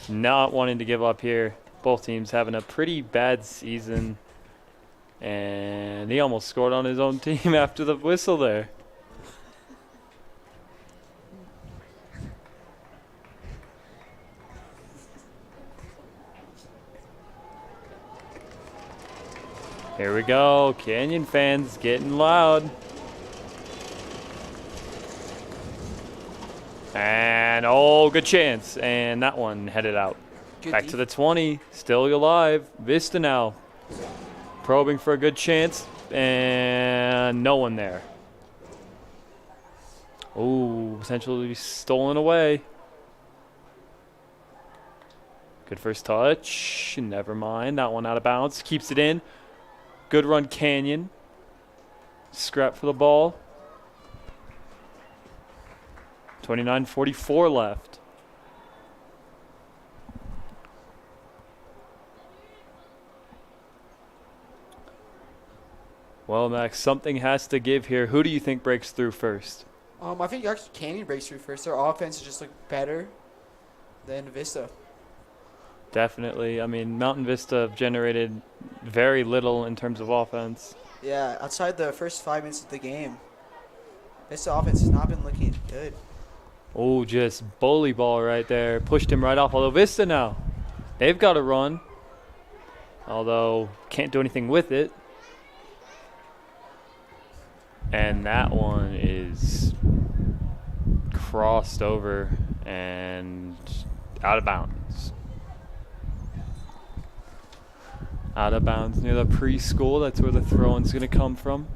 not wanting to give up here. Both teams having a pretty bad season. And he almost scored on his own team after the whistle there. Here we go. Canyon fans getting loud. And, good chance. And that one headed out. Back to the 20. Still alive. VistaNow. Probing for a good chance. And no one there. Potentially stolen away. Good first touch. Never mind. That one out of bounds. Keeps it in. Good run, Canyon. Scrap for the ball. 29:44 left. Well, Max, something has to give here. Who do you think breaks through first? I think actually Canyon breaks through first. Their offense just look better than Vista. Definitely. I mean, Mountain Vista generated very little in terms of offense. Yeah, outside the first 5 minutes of the game, Vista offense has not been looking good. Just bully ball right there. Pushed him right off. Although Vista now, they've got to run. Although, can't do anything with it. And that one is crossed over and out of bounds. Out of bounds near the preschool. That's where the throw-in's going to come from.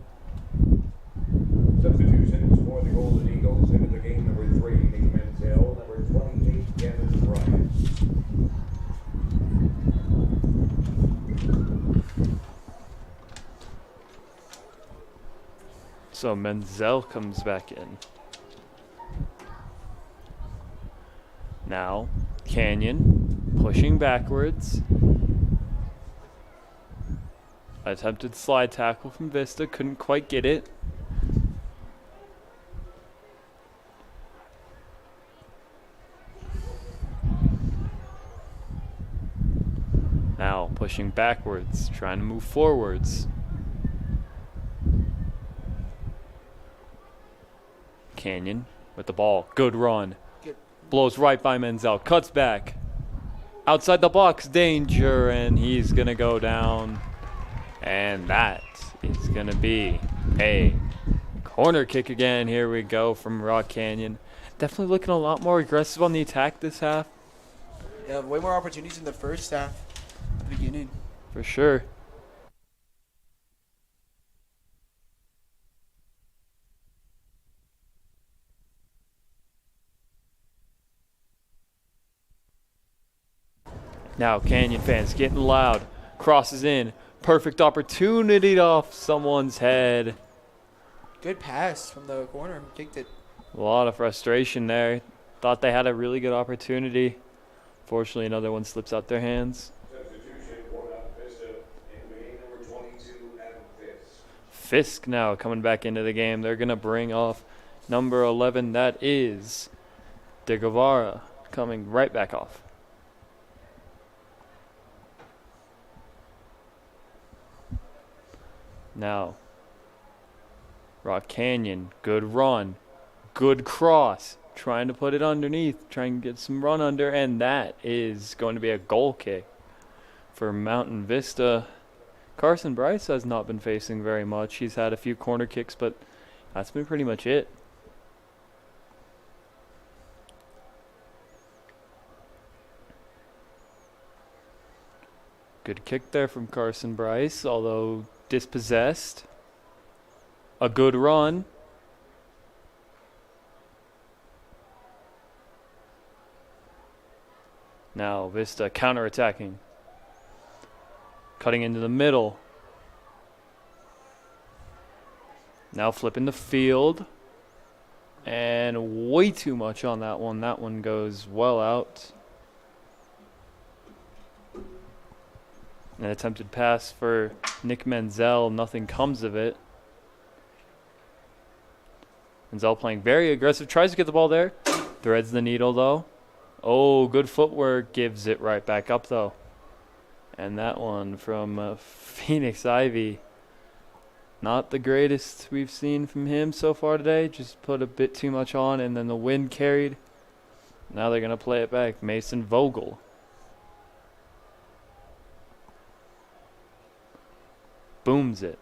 Substitutions for the Golden Eagles into the game. Number 3, Nick Menzel. Number 28, Gavin Bryant. So Menzel comes back in. Now, Canyon pushing backwards. Attempted slide tackle from Vista, couldn't quite get it. Now, pushing backwards, trying to move forwards. Canyon with the ball, good run. Blows right by Menzel, cuts back. Outside the box, danger, and he's going to go down. And that is going to be a corner kick again. Here we go from Rock Canyon. Definitely looking a lot more aggressive on the attack this half. Yeah, way more opportunities in the first half at the beginning. For sure. Now Canyon fans getting loud. Crosses in. Perfect opportunity off someone's head. Good pass from the corner. Kicked it. A lot of frustration there. Thought they had a really good opportunity. Fortunately, another one slips out their hands. Substitution for Vista in the game. Number 22, Adam Fisk. Fisk now coming back into the game. They're going to bring off number 11. That is De Guevara coming right back off. Now, Rock Canyon, good run, good cross, trying to put it underneath, trying to get some run under, and that is going to be a goal kick for Mountain Vista. Carson Bryce has not been facing very much. He's had a few corner kicks, but that's been pretty much it. Good kick there from Carson Bryce, although dispossessed. A good run. Now Vista counterattacking. Cutting into the middle. Now flipping the field. And way too much on that one. That one goes well out. An attempted pass for Nick Menzel. Nothing comes of it. Menzel playing very aggressive. Tries to get the ball there. Threads the needle, though. Oh, good footwork. Gives it right back up, though. And that one from Phoenix Ivy. Not the greatest we've seen from him so far today. Just put a bit too much on, and then the wind carried. Now they're going to play it back. Mason Vogel. Booms it.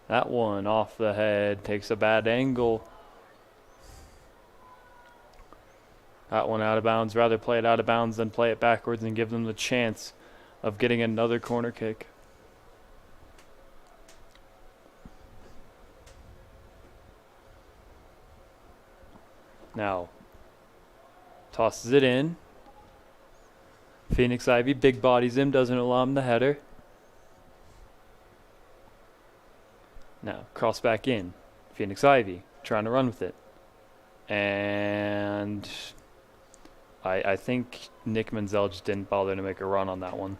That one off the head. Takes a bad angle. That one out of bounds. Rather play it out of bounds than play it backwards and give them the chance of getting another corner kick. Now, tosses it in. Phoenix Ivy big bodies him, doesn't allow him the header. Now, cross back in. Phoenix Ivy trying to run with it. And I think Nick Menzel just didn't bother to make a run on that one.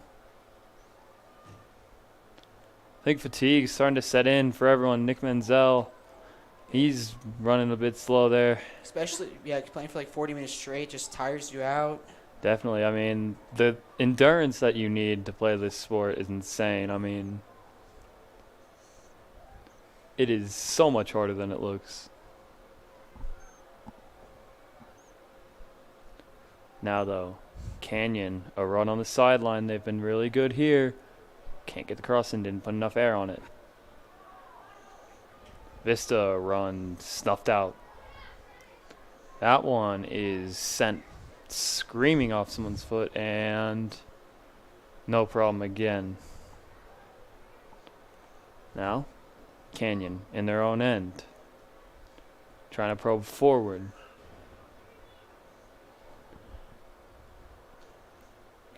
I think fatigue's starting to set in for everyone. Nick Menzel, he's running a bit slow there. Especially, playing for like 40 minutes straight just tires you out. Definitely. I mean, the endurance that you need to play this sport is insane. I mean, it is so much harder than it looks. Now, though, Canyon, a run on the sideline. They've been really good here. Can't get the cross in, didn't put enough air on it. Vista run snuffed out. That one is sent screaming off someone's foot, and no problem again. Now, Canyon in their own end. Trying to probe forward.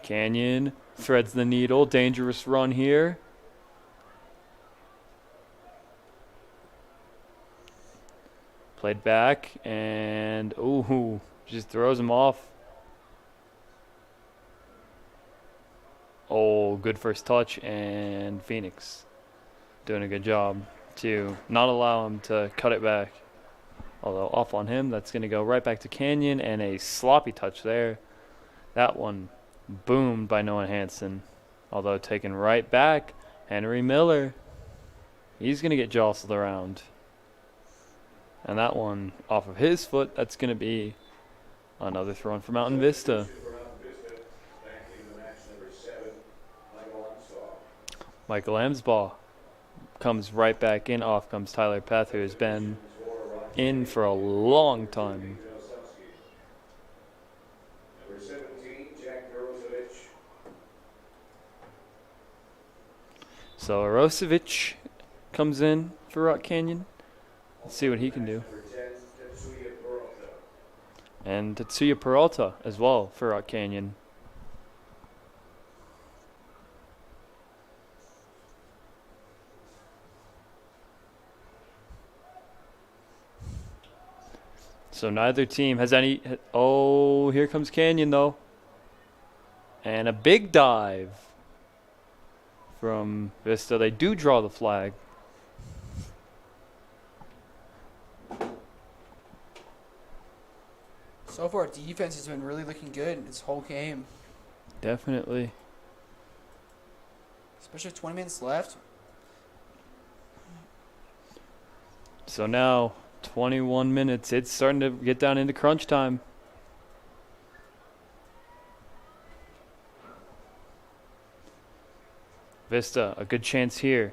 Canyon threads the needle. Dangerous run here. Played back, and ooh, just throws him off. Oh, good first touch, and Phoenix doing a good job to not allow him to cut it back. Although off on him, that's going to go right back to Canyon, and a sloppy touch there. That one boomed by Noah Hansen. Although taken right back, Henry Miller. He's going to get jostled around. And that one off of his foot, that's going to be another throw in for Mountain Vista. Michael Amsbaugh comes right back in. Off comes Tyler Peth, who has been in for a long time. So Arosevic comes in for Rock Canyon. Let's see what he can do. And Tetsuya Peralta as well for Rock Canyon. So neither team has any. Oh, here comes Canyon though. And a big dive from Vista. They do draw the flag. So far, defense has been really looking good this whole game. Definitely. Especially with 20 minutes left. So now, 21 minutes. It's starting to get down into crunch time. Vista, a good chance here.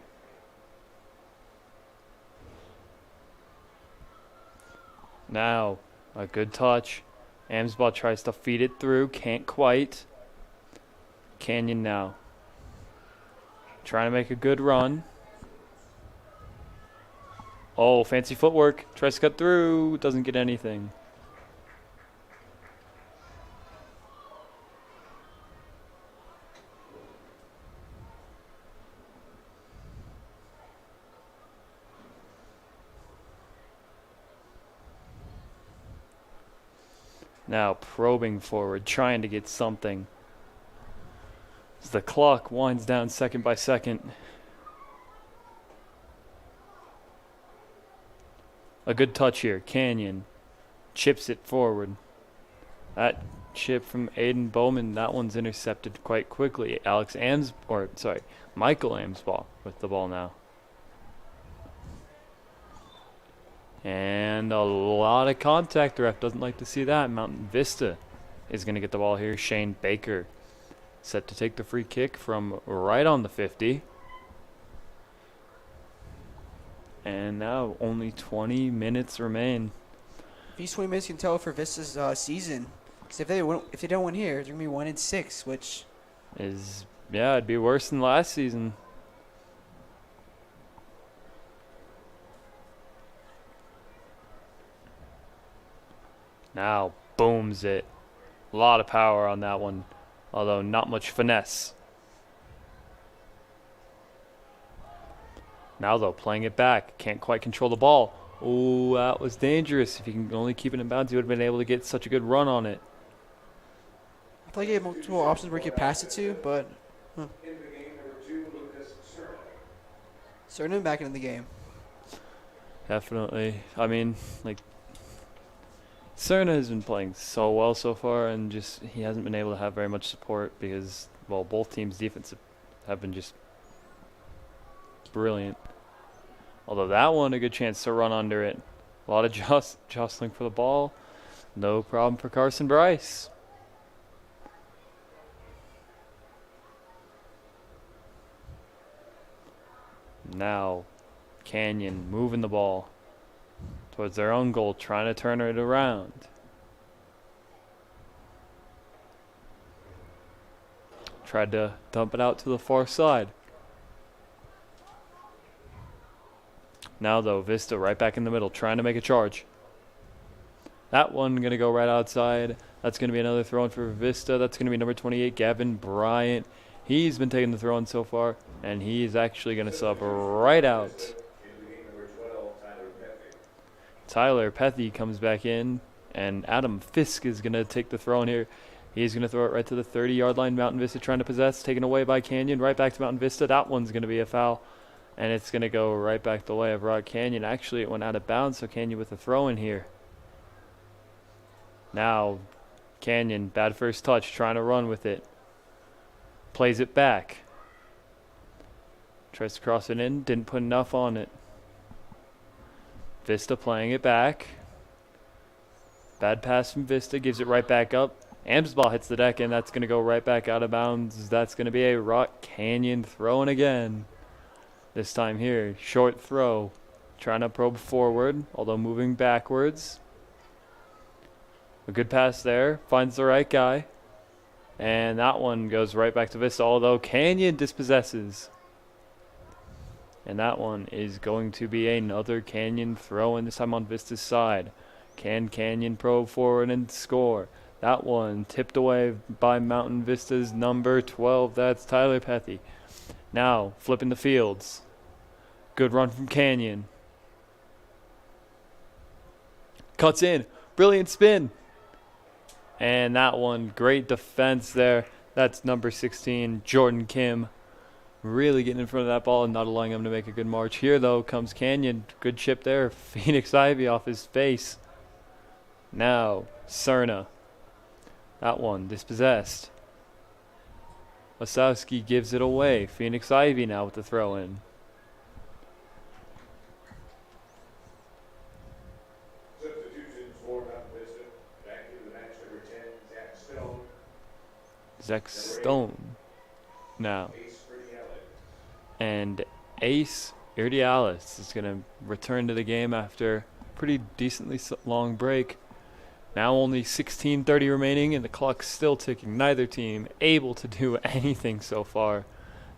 Now, a good touch. Amsbaugh tries to feed it through. Can't quite. Canyon now. Trying to make a good run. Oh, fancy footwork. Tries to cut through. Doesn't get anything. Now probing forward, trying to get something. As the clock winds down second by second. A good touch here. Canyon chips it forward. That chip from Aiden Bowman, that one's intercepted quite quickly. Michael Amsbaugh with the ball now. And a lot of contact. The ref doesn't like to see that. Mountain Vista is going to get the ball here. Shane Baker set to take the free kick from right on the 50. And now only 20 minutes remain. These 20 minutes can tell for Vista's season. Because if they don't win here, they're going to be 1-6, which is, yeah, it'd be worse than last season. Now booms it. A lot of power on that one, although not much finesse. Now though, playing it back. Can't quite control the ball. Oh, that was dangerous. If he can only keep it in bounds, he would have been able to get such a good run on it. I thought he had multiple options where he could pass it to, but Cernan back into the game. Definitely. I mean, like, Cerna has been playing so well so far, and just he hasn't been able to have very much support because, well, both teams' defense have been just brilliant. Although that one, a good chance to run under it. A lot of jostling for the ball. No problem for Carson Bryce. Now, Canyon moving the ball towards their own goal, trying to turn it around. Tried to dump it out to the far side. Now, though, Vista right back in the middle, trying to make a charge. That one going to go right outside. That's going to be another throw-in for Vista. That's going to be number 28, Gavin Bryant. He's been taking the throw-in so far, and he's actually going to sub right out. Tyler Pethy comes back in, and Adam Fisk is going to take the throw-in here. He's going to throw it right to the 30-yard line. Mountain Vista trying to possess, taken away by Canyon. Right back to Mountain Vista. That one's going to be a foul, and it's going to go right back the way of Rock Canyon. Actually, it went out of bounds, so Canyon with a throw-in here. Now, Canyon, bad first touch, trying to run with it. Plays it back. Tries to cross it in, didn't put enough on it. Vista playing it back. Bad pass from Vista, gives it right back up. Am's ball hits the deck, and that's going to go right back out of bounds. That's going to be a Rock Canyon throwing again. This time here, short throw. Trying to probe forward, although moving backwards. A good pass there, finds the right guy. And that one goes right back to Vista, although Canyon dispossesses. And that one is going to be another Canyon throw, and this time on Vista's side. Can Canyon probe forward and score? That one tipped away by Mountain Vista's number 12. That's Tyler Pethy. Now, flipping the fields. Good run from Canyon. Cuts in. Brilliant spin. And that one, great defense there. That's number 16, Jordan Kim. Really getting in front of that ball and not allowing him to make a good march. Here, though, comes Canyon. Good chip there. Phoenix Ivy off his face. Now, Cerna. That one, dispossessed. Wasowski gives it away. Phoenix Ivy now with the throw-in. Zach Stone now. And Ace Irdialis is going to return to the game after a pretty decently long break. Now only 16:30 remaining, and the clock's still ticking. Neither team able to do anything so far.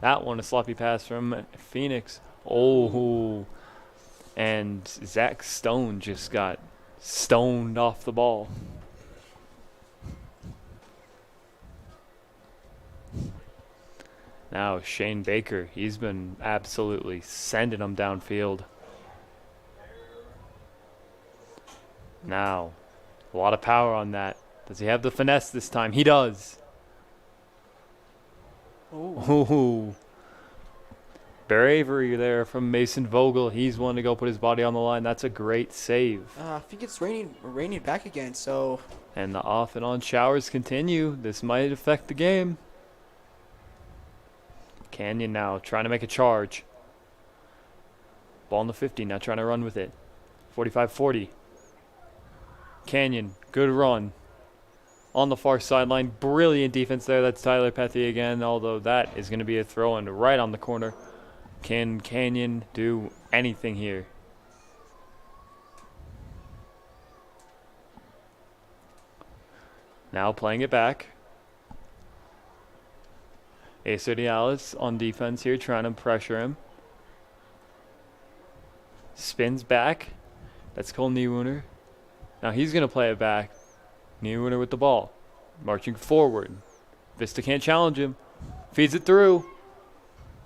That one, a sloppy pass from Phoenix. Oh, and Zach Stone just got stoned off the ball. Now Shane Baker, he's been absolutely sending them downfield. Now, a lot of power on that. Does he have the finesse this time? He does. Ooh. Bravery there from Mason Vogel. He's one to go put his body on the line. That's a great save. I think it's raining back again, so. And the off and on showers continue. This might affect the game. Canyon now trying to make a charge. Ball in the 50, now trying to run with it. 45-40. Canyon, good run. On the far sideline, brilliant defense there. That's Tyler Pethy again, although that is going to be a throw-in right on the corner. Can Canyon do anything here? Now playing it back. Ace Odialis on defense here, trying to pressure him. Spins back. That's Cole Niewuner. Now he's going to play it back. Niewuner with the ball. Marching forward. Vista can't challenge him. Feeds it through.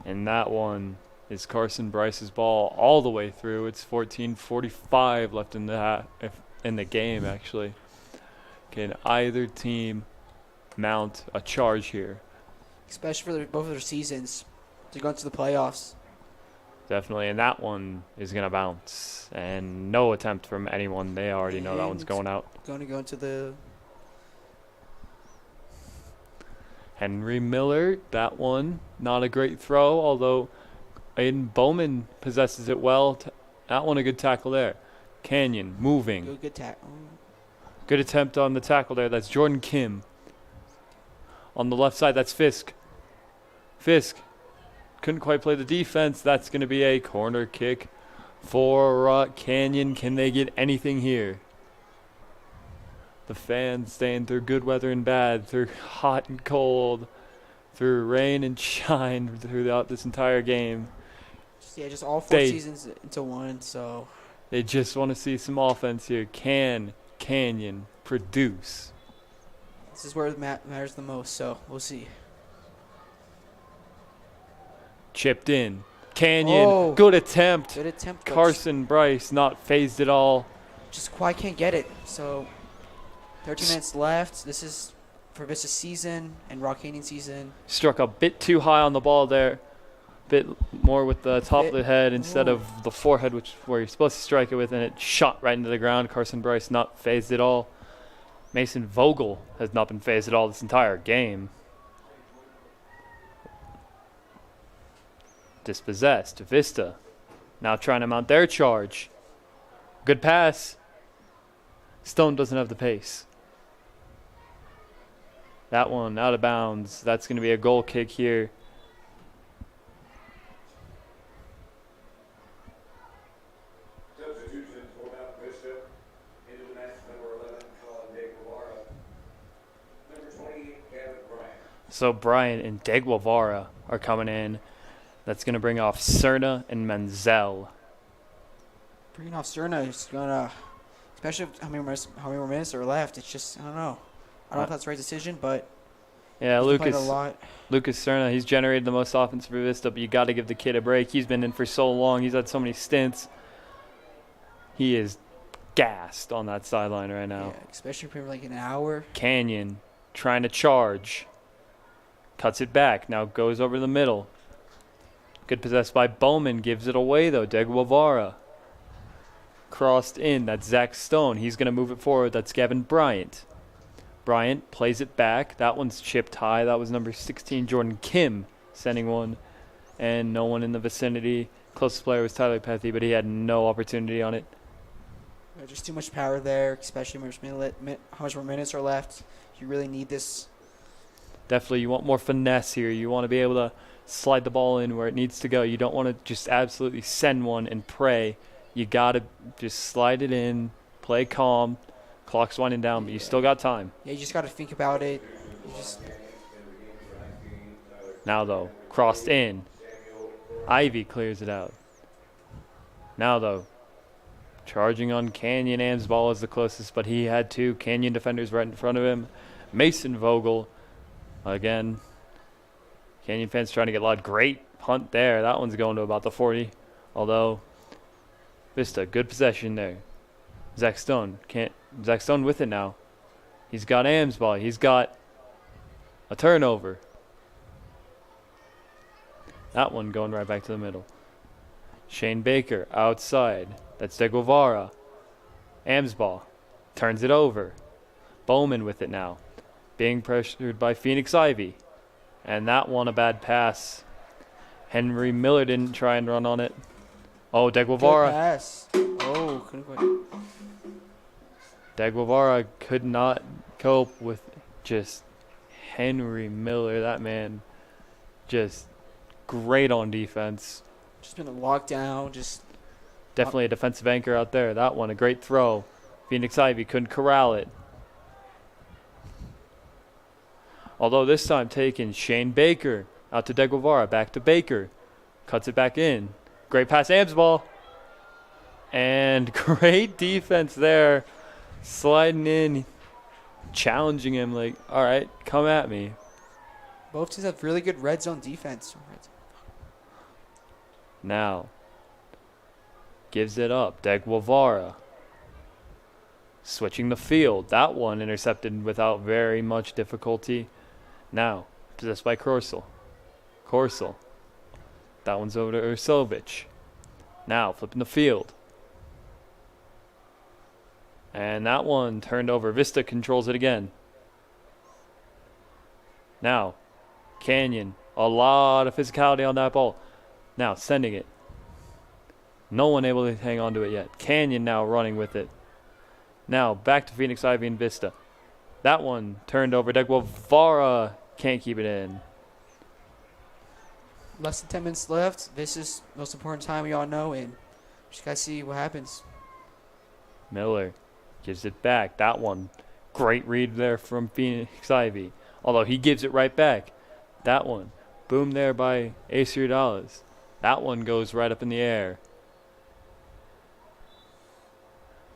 And that one is Carson Bryce's ball all the way through. It's 14:45 left in the game, actually. Can either team mount a charge here? Especially for both of their seasons to go into the playoffs. Definitely, and that one is going to bounce. And no attempt from anyone. They already know that one's going out. Going to go into the... Henry Miller, that one, not a great throw, although Aiden Bowman possesses it well. That one a good tackle there. Canyon, moving. Good tackle. Good attempt on the tackle there. That's Jordan Kim. On the left side, that's Fisk. Fisk couldn't quite play the defense. That's going to be a corner kick for Rock Canyon. Can they get anything here? The fans staying through good weather and bad, through hot and cold, through rain and shine throughout this entire game. Just all 4 They- seasons into one. So They just want to see some offense here. Can Canyon produce? this is where it matters the most. So we'll see. Chipped in. Canyon, Oh. good attempt. Good attempt. but Carson Bryce not phased at all. just quite can't get it. So 13 minutes left. This is for Vista season and Rock Canyon season. Struck a bit too high on the ball there. Bit more with the top of Bit- the head instead Ooh. of the forehead, which where you're supposed to strike it with, and it shot right into the ground. Carson Bryce not phased at all. Mason Vogel has not been phased at all this entire game. Dispossessed. Vista now trying to mount their charge. Good pass. Stone doesn't have the pace. That one out of bounds. That's going to be a goal kick here. Substitution for Mount Vista. Into the match, number 11, Colin De Guevara. Number 28, Gavin Bryant. So Bryant and De Guevara are coming in. That's going to bring off Cerna and Menzel. Bringing off Cerna is gonna, especially how many more minutes are left. It's just I don't know. I don't know if that's the right decision, but Yeah, he's played a Lucas lot. Cerna, he's generated the most offense for Vista, but you got to give the kid a break. He's been in for so long. He's had so many stints. He is gassed on that sideline right now. Yeah, especially for like an hour. Canyon trying to charge. Cuts it back. Now goes over the middle. Good possessed by Bowman. Gives it away, though. De Guevara. Crossed in. That's Zach Stone. He's going to move it forward. That's Gavin Bryant. Bryant plays it back. That one's chipped high. That was number 16, Jordan Kim, sending one. And no one in the vicinity. Closest player was Tyler Pethy, but he had no opportunity on it. Just too much power there, especially how much more minutes are left. You really need this. Definitely, you want more finesse here. You want to be able to slide the ball in where it needs to go. You don't want to just absolutely send one and pray. You got to just slide it in, play calm. Clock's winding down, but you still got time. Yeah, you just got to think about it. You just Now, though, crossed in. Ivy clears it out. Now, though, charging on Canyon. Am's ball is the closest, but he had 2 Canyon defenders right in front of him. Mason Vogel, again. Canyon fans trying to get loud. Great punt there. That one's going to about the 40. Although, Vista, good possession there. Zach Stone with it now. He's got Am's ball. He's got a turnover. That one going right back to the middle. Shane Baker outside. That's De Guevara. Am's ball. Turns it over. Bowman with it now. Being pressured by Phoenix Ivy. And that one a bad pass. Henry Miller didn't try and run on it. Oh, De good Guevara. pass. Oh, couldn't quite. De Guevara could not cope with just Henry Miller. That man just great on defense. Just been a lockdown. Just Definitely a defensive anchor out there. That one, a great throw. Phoenix Ivy couldn't corral it. Although this time taken, Shane Baker out to De Guevara, back to Baker. Cuts it back in. Great pass, Am's ball. And great defense there. Sliding in, challenging him like, all right, come at me. both teams have really good red zone defense. Now, gives it up. De Guevara. Switching the field. That one intercepted without very much difficulty. Now, possessed by Korsel. That one's over to Ursovic. Now, flipping the field. And that one turned over. Vista controls it again. Now, Canyon. A lot of physicality on that ball. Now, sending it. No one able to hang on to it yet. Canyon now running with it. Now, back to Phoenix Ivy and Vista. That one turned over. De Guevara can't keep it in. Less than 10 minutes left. This is the most important time we all know, and just got to see what happens. Miller gives it back. That one, great read there from Phoenix Ivy. Although he gives it right back. That one. Boom there by Acer Dallas. That one goes right up in the air.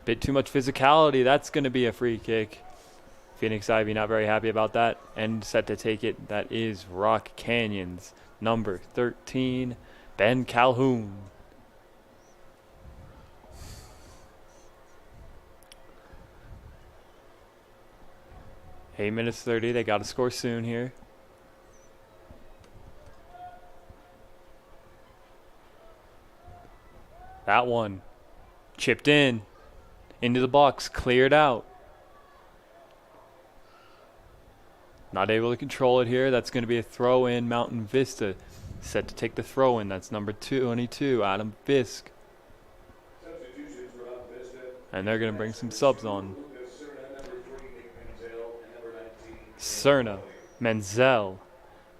Bit too much physicality. That's going to be a free kick. Phoenix Ivy not very happy about that. And set to take it. That is Rock Canyon's number 13, Ben Calhoun. Eight minutes 30. They got to score soon here. That one chipped in into the box, cleared out. Not able to control it here. That's going to be a throw in. Mountain Vista set to take the throw in. That's number 22, Adam Fisk. And they're going to bring some subs on. Cerna, Menzel,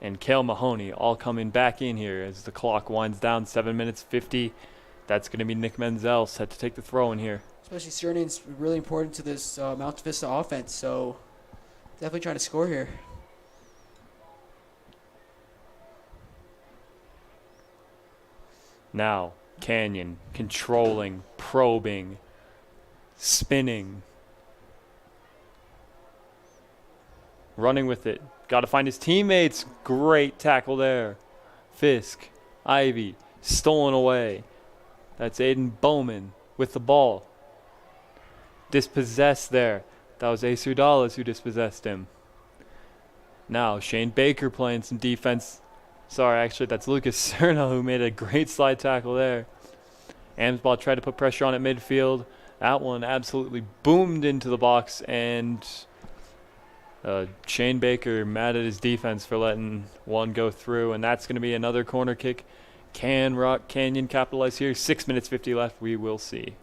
and Kale Mahoney all coming back in here as the clock winds down. 7 minutes 50. That's going to be Nick Menzel set to take the throw in here. Especially Cernan's really important to this Mount Vista offense, so definitely trying to score here. Now, Canyon controlling, probing, spinning, running with it. Got to find his teammates. Great tackle there. Fisk, Ivy, stolen away. That's Aiden Bowman with the ball. Dispossessed there. That was Acer Dallas who dispossessed him. Now, Shane Baker playing some defense. Sorry, actually, that's Lucas Cerna who made a great slide tackle there. Amsball tried to put pressure on at midfield. That one absolutely boomed into the box, and Shane Baker mad at his defense for letting one go through, and that's going to be another corner kick. Can Rock Canyon capitalize here? 6 minutes 50 left. We will see.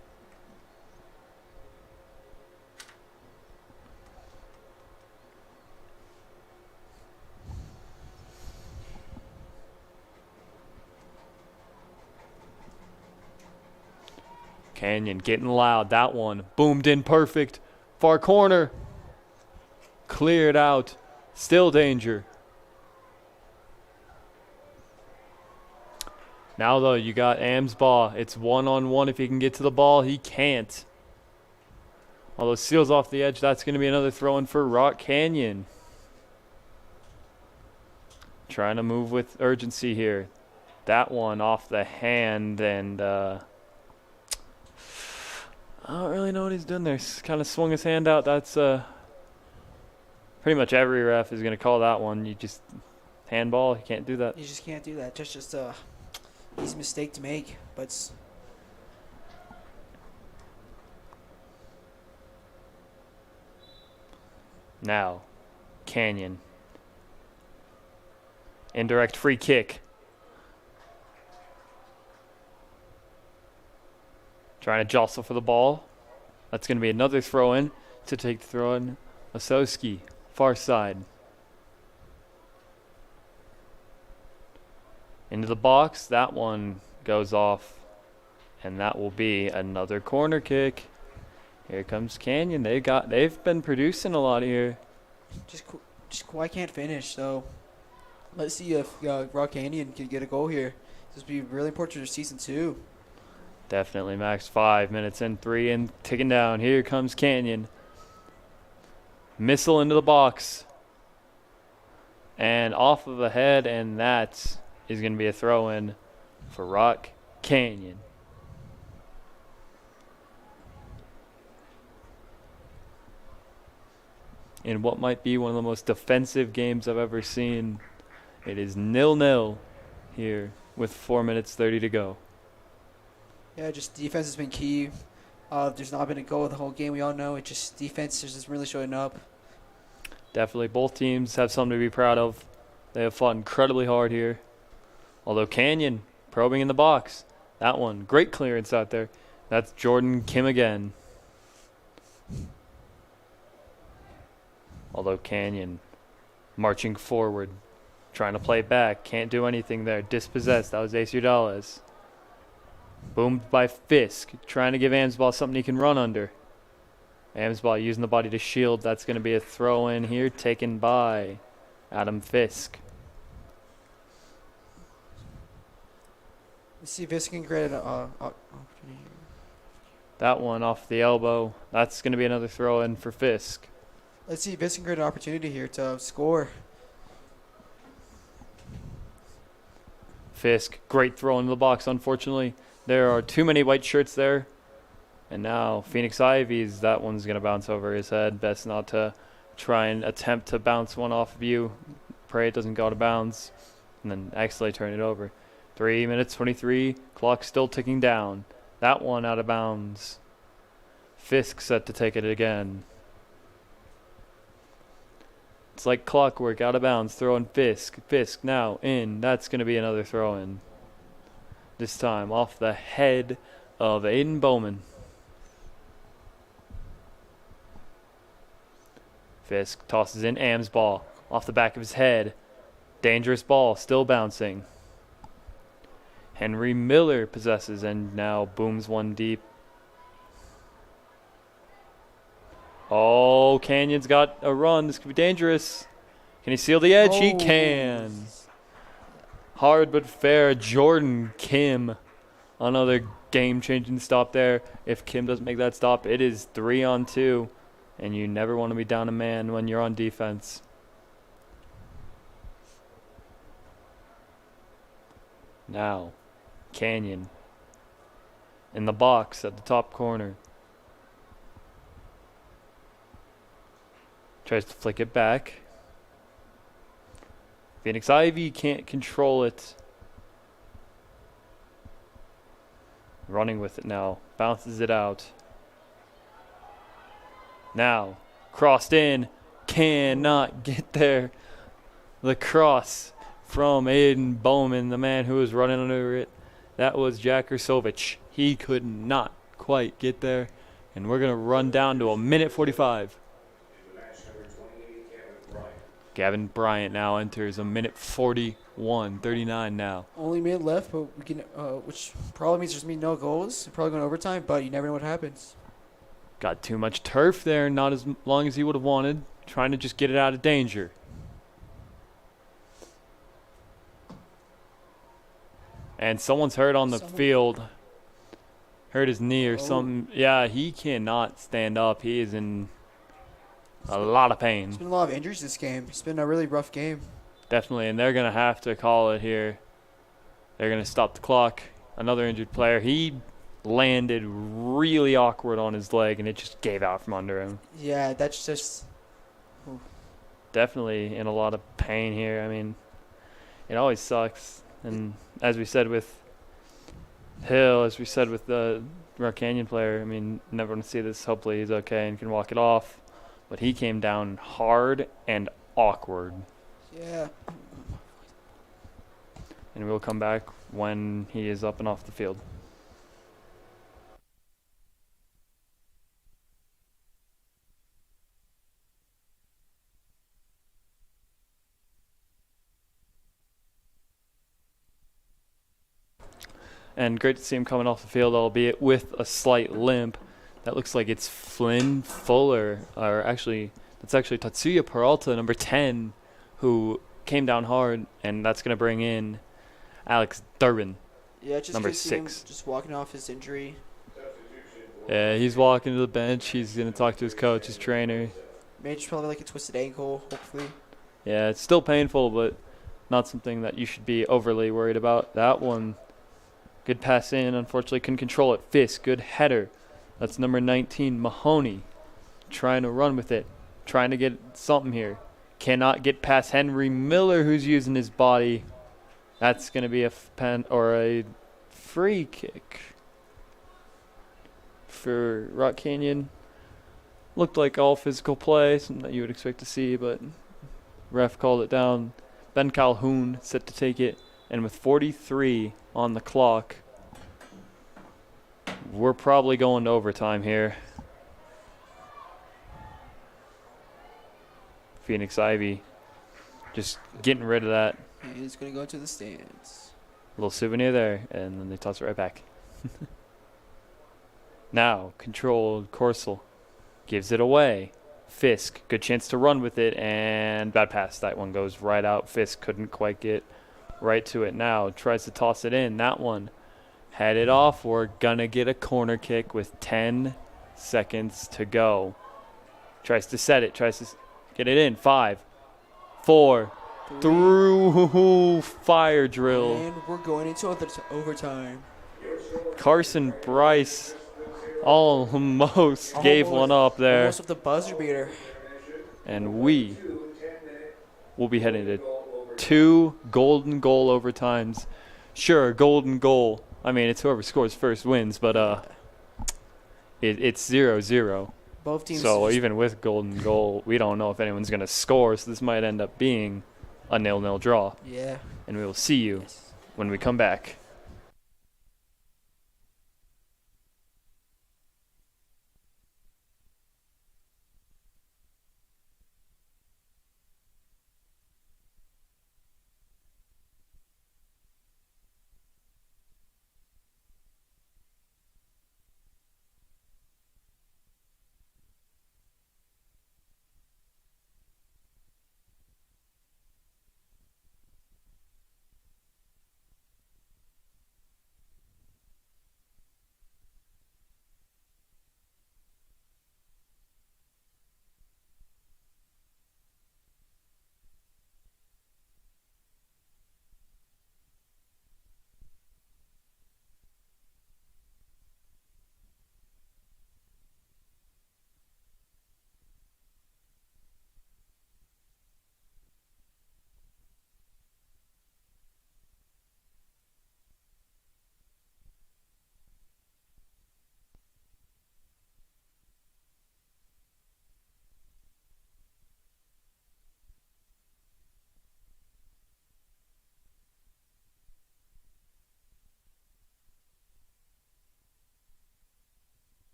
Canyon getting loud. That one boomed in perfect. Far corner. Cleared out. Still danger. Now, though, you got Amsbaugh. It's one-on-one. If he can get to the ball, he can't. Although Seals off the edge, that's going to be another throw-in for Rock Canyon. Trying to move with urgency here. That one off the hand, and I don't really know what he's doing there. Kind of swung his hand out. That's pretty much every ref is going to call that one. You just handball. You can't do that. You just can't do that. Just easy mistake to make, but now, Canyon. Indirect free kick. Trying to jostle for the ball. That's going to be another throw-in to take the throw-in. Osowski, far side. Into the box. That one goes off. And that will be another corner kick. Here comes Canyon. They've been producing a lot here. just why can't finish. So let's see if Rock Canyon can get a goal here. This will be really important for season 2. Definitely max 5 minutes and 3 and ticking down. Here comes Canyon. Missile into the box. And off of the head, and that is going to be a throw-in for Rock Canyon. In what might be one of the most defensive games I've ever seen. It is 0-0 here with 4 minutes 30 to go. Yeah, just defense has been key. There's not been a goal the whole game. We all know it. Just defense is just really showing up. Definitely, both teams have something to be proud of. They have fought incredibly hard here. Although Canyon probing in the box. That one, great clearance out there. That's Jordan Kim again. Although Canyon marching forward, trying to play back. Can't do anything there. Dispossessed. That was Ace Udales. Boomed by Fisk, trying to give Amsball something he can run under. Amsball using the body to shield. That's going to be a throw in here taken by Adam Fisk. Let's see if Vista can create an opportunity. That one off the elbow. That's going to be another throw in for Fisk. Let's see if Vista can create an opportunity here to score. Fisk, great throw into the box. Unfortunately, there are too many white shirts there. And now Phoenix Ivy's, that one's going to bounce over his head. Best not to try and attempt to bounce one off of you. Pray it doesn't go out of bounds. And then accidentally turn it over. 3 minutes 23. Clock still ticking down. That one out of bounds. Fisk set to take it again. It's like clockwork, out of bounds, throw in Fisk. Fisk now in. That's going to be another throw in. This time off the head of Aiden Bowman. Fisk tosses in Am's ball off the back of his head. Dangerous ball, still bouncing. Henry Miller possesses and now booms one deep. Oh, Canyon's got a run. This could be dangerous. Can he seal the edge? He can. Hard but fair. Jordan Kim. Another game-changing stop there. If Kim doesn't make that stop, it is 3-on-2. And you never want to be down a man when you're on defense. Now, Canyon. In the box at the top corner. Tries to flick it back. Phoenix Ivy can't control it. Running with it now. Bounces it out. Now, crossed in. Cannot get there. The cross from Aiden Bowman, the man who was running under it. That was Jack Ursovich. He could not quite get there. And we're going to run down to a minute 45. Gavin Bryant now enters a minute 41, 39 now. Only minute left, but we can, which probably means there's going to be no goals. Probably going overtime, but you never know what happens. Got too much turf there, not as long as he would have wanted. Trying to just get it out of danger. And someone's hurt on the field. Hurt his knee or something. Yeah, he cannot stand up. He is in a lot of pain. There's been a lot of injuries this game. It's been a really rough game. Definitely, and they're going to have to call it here. They're going to stop the clock. Another injured player. He landed really awkward on his leg, and it just gave out from under him. Yeah, that's just... Ooh. Definitely in a lot of pain here. I mean, it always sucks. And as we said with Hill, as we said with the Rock Canyon player, I mean, never want to see this. Hopefully he's okay and can walk it off. But he came down hard and awkward. Yeah. And we'll come back when he is up and off the field. And great to see him coming off the field, albeit with a slight limp. That looks like it's Flynn Fuller, or actually, that's actually Tatsuya Peralta, number 10, who came down hard, and that's going to bring in Alex Durbin, Yeah, just number good to see him 6. just walking off his injury. Yeah, he's walking to the bench. He's going to talk to his coach, his trainer. Maybe just probably like a twisted ankle, hopefully. Yeah, it's still painful, but not something that you should be overly worried about. That one, good pass in. Unfortunately, couldn't control it. Fisk, good header. That's number 19, Mahoney, trying to run with it, trying to get something here. Cannot get past Henry Miller, who's using his body. That's going to be a a free kick for Rock Canyon. Looked like all physical play, something that you would expect to see, but ref called it down. Ben Calhoun set to take it, and with 43 on the clock, we're probably going to overtime here. Phoenix Ivy just getting rid of that. And he's going to go to the stands. Little souvenir there, and then they toss it right back. Now, controlled Corsel gives it away. Fisk, good chance to run with it, and bad pass. That one goes right out. Fisk couldn't quite get right to it now. Tries to toss it in. That one Head it off. We're going to get a corner kick with 10 seconds to go. Tries to set it. Tries to get it in. 5, 4, through fire drill. And we're going into overtime. Carson Bryce almost gave one up there. Almost with the buzzer beater. And we will be heading to 2 golden goal overtimes. Sure, golden goal. I mean, it's whoever scores first wins, but it's 0-0. Both teams. So even with golden goal, we don't know if anyone's going to score, so this might end up being a 0-0 draw. Yeah. And we will see you when we come back.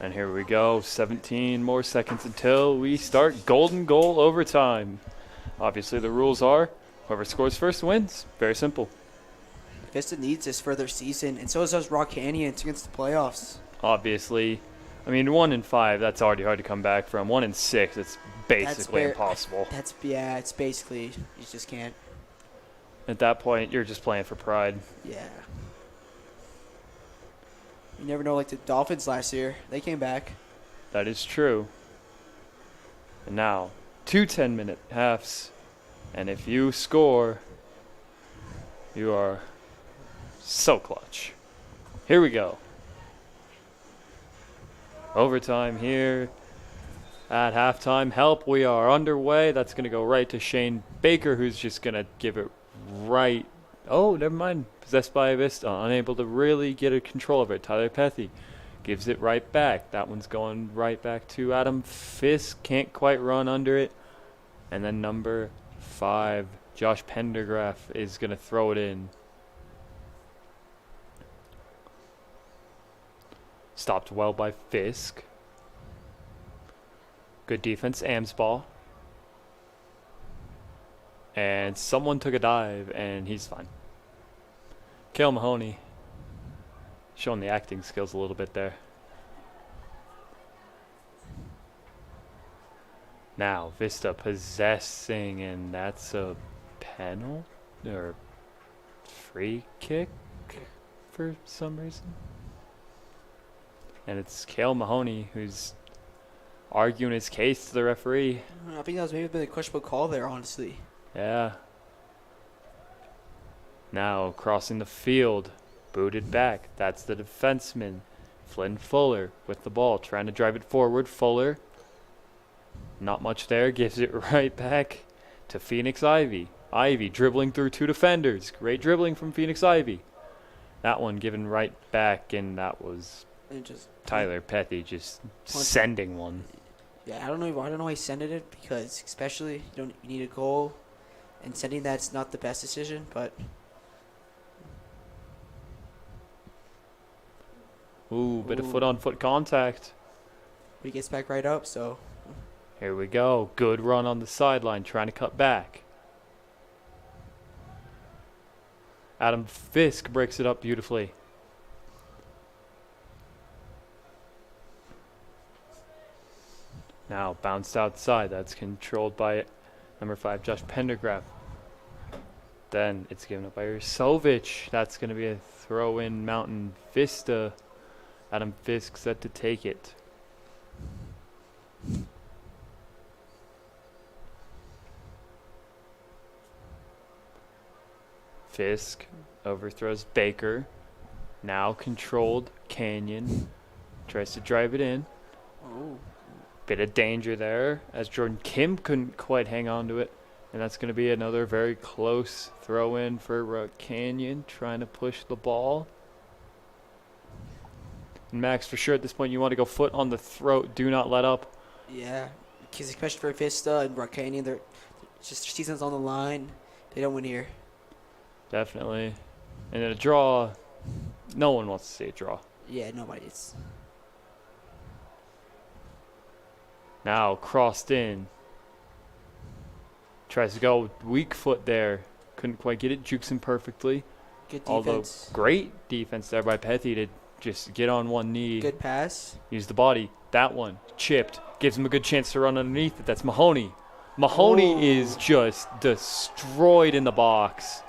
And here we go, 17 more seconds until we start golden goal overtime. Obviously the rules are whoever scores first wins. Very simple. Vista needs this for their season, and so does Rock Canyon against the playoffs. Obviously, I mean 1-5, that's already hard to come back from. 1-6, it's basically impossible. It's basically, you just can't. At that point, you're just playing for pride. Yeah. You never know, like the Dolphins last year, they came back. That is true. And now, 2 10-minute halves. And if you score, you are so clutch. Here we go. Overtime here at halftime. Help, we are underway. That's going to go right to Shane Baker, who's just going to give it right. Oh, never mind. Possessed by Vista. Unable to really get a control of it. Tyler Pethy gives it right back. That one's going right back to Adam Fisk. Can't quite run under it. And then number 5, Josh Pendergraph, is going to throw it in. Stopped well by Fisk. Good defense, Am's ball. And someone took a dive, and he's fine. Kale Mahoney showing the acting skills a little bit there. Now, Vista possessing, and that's a penalty or free kick for some reason. And it's Kale Mahoney who's arguing his case to the referee. I think that was maybe a bit of a questionable call there, honestly. Yeah. Now crossing the field, booted back. That's the defenseman, Flynn Fuller, with the ball, trying to drive it forward. Fuller, not much there, gives it right back to Phoenix Ivy. Ivy dribbling through 2 defenders. Great dribbling from Phoenix Ivy. That one given right back, and that was Tyler Pethy just sending one. Yeah, I don't know why he sent it, because especially you need a goal, and sending that's not the best decision, but. Ooh, bit of foot-on-foot contact. But he gets back right up, so. Here we go. Good run on the sideline, trying to cut back. Adam Fisk breaks it up beautifully. Now bounced outside. That's controlled by number 5, Josh Pendergraph. Then it's given up by Ursovic. That's going to be a throw-in Mountain Vista. Adam Fisk set to take it. Fisk overthrows Baker. Now controlled Canyon. Tries to drive it in. Oh. Bit of danger there as Jordan Kim couldn't quite hang on to it. And that's going to be another very close throw in for Canyon, trying to push the ball. And Max, for sure at this point, you want to go foot on the throat. Do not let up. Yeah, because especially for Vista and Rock Canyon, they're just their season's on the line. They don't win here. Definitely. And in a draw, no one wants to see a draw. Yeah, nobody's. Now crossed in. Tries to go weak foot there. Couldn't quite get it. Jukes him perfectly. Good defense. Although great defense there by Pethy to just get on one knee. Good pass. Use the body. That one chipped. Gives him a good chance to run underneath it. That's Mahoney. Mahoney is just destroyed in the box.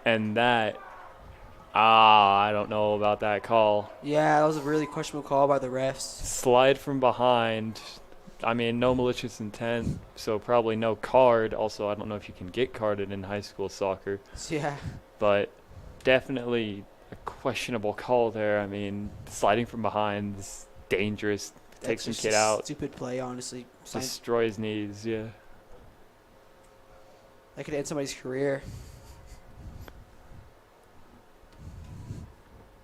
And that, I don't know about that call. Yeah, that was a really questionable call by the refs. Slide from behind. I mean, no malicious intent, so probably no card. Also, I don't know if you can get carded in high school soccer. Yeah. But definitely a questionable call there. I mean, sliding from behind is dangerous. Takes some kid out. Stupid play, honestly. Destroy his knees, yeah. That could end somebody's career.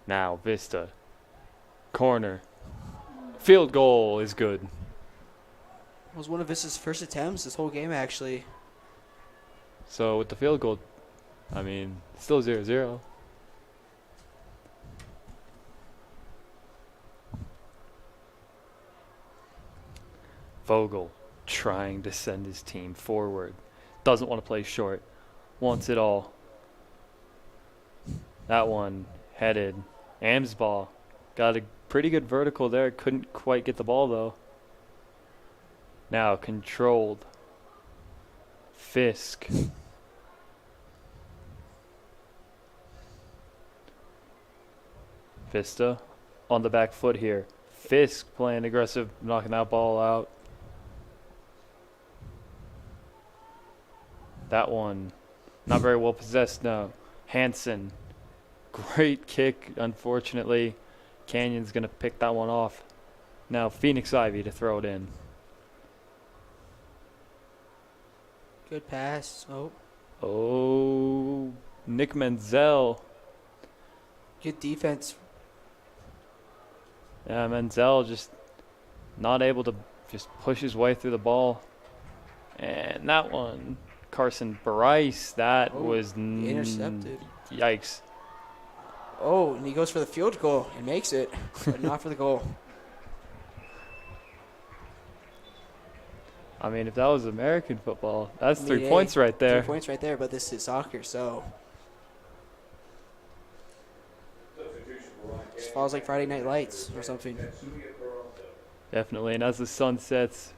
Now, Vista. Corner. Field goal is good. It was one of Vista's first attempts this whole game, actually. So, with the field goal, I mean, still 0-0. Vogel trying to send his team forward. Doesn't want to play short. Wants it all. That one headed. Amsball got a pretty good vertical there. Couldn't quite get the ball though. Now controlled. Fisk. Vista on the back foot here. Fisk playing aggressive, knocking that ball out. That one not very well possessed now. Hansen. Great kick, unfortunately. Canyon's going to pick that one off. Now Phoenix Ivy to throw it in. Good pass. Oh, Nick Menzel. Good defense. Yeah, Menzel just not able to just push his way through the ball. And that one, Carson Bryce, that was intercepted. Yikes. Oh, and he goes for the field goal and makes it, but not for the goal. I mean, if that was American football, that's I mean, 3 points right there. 3 points right there, but this is soccer, so just falls like Friday Night Lights or something. Definitely, and as the sun sets,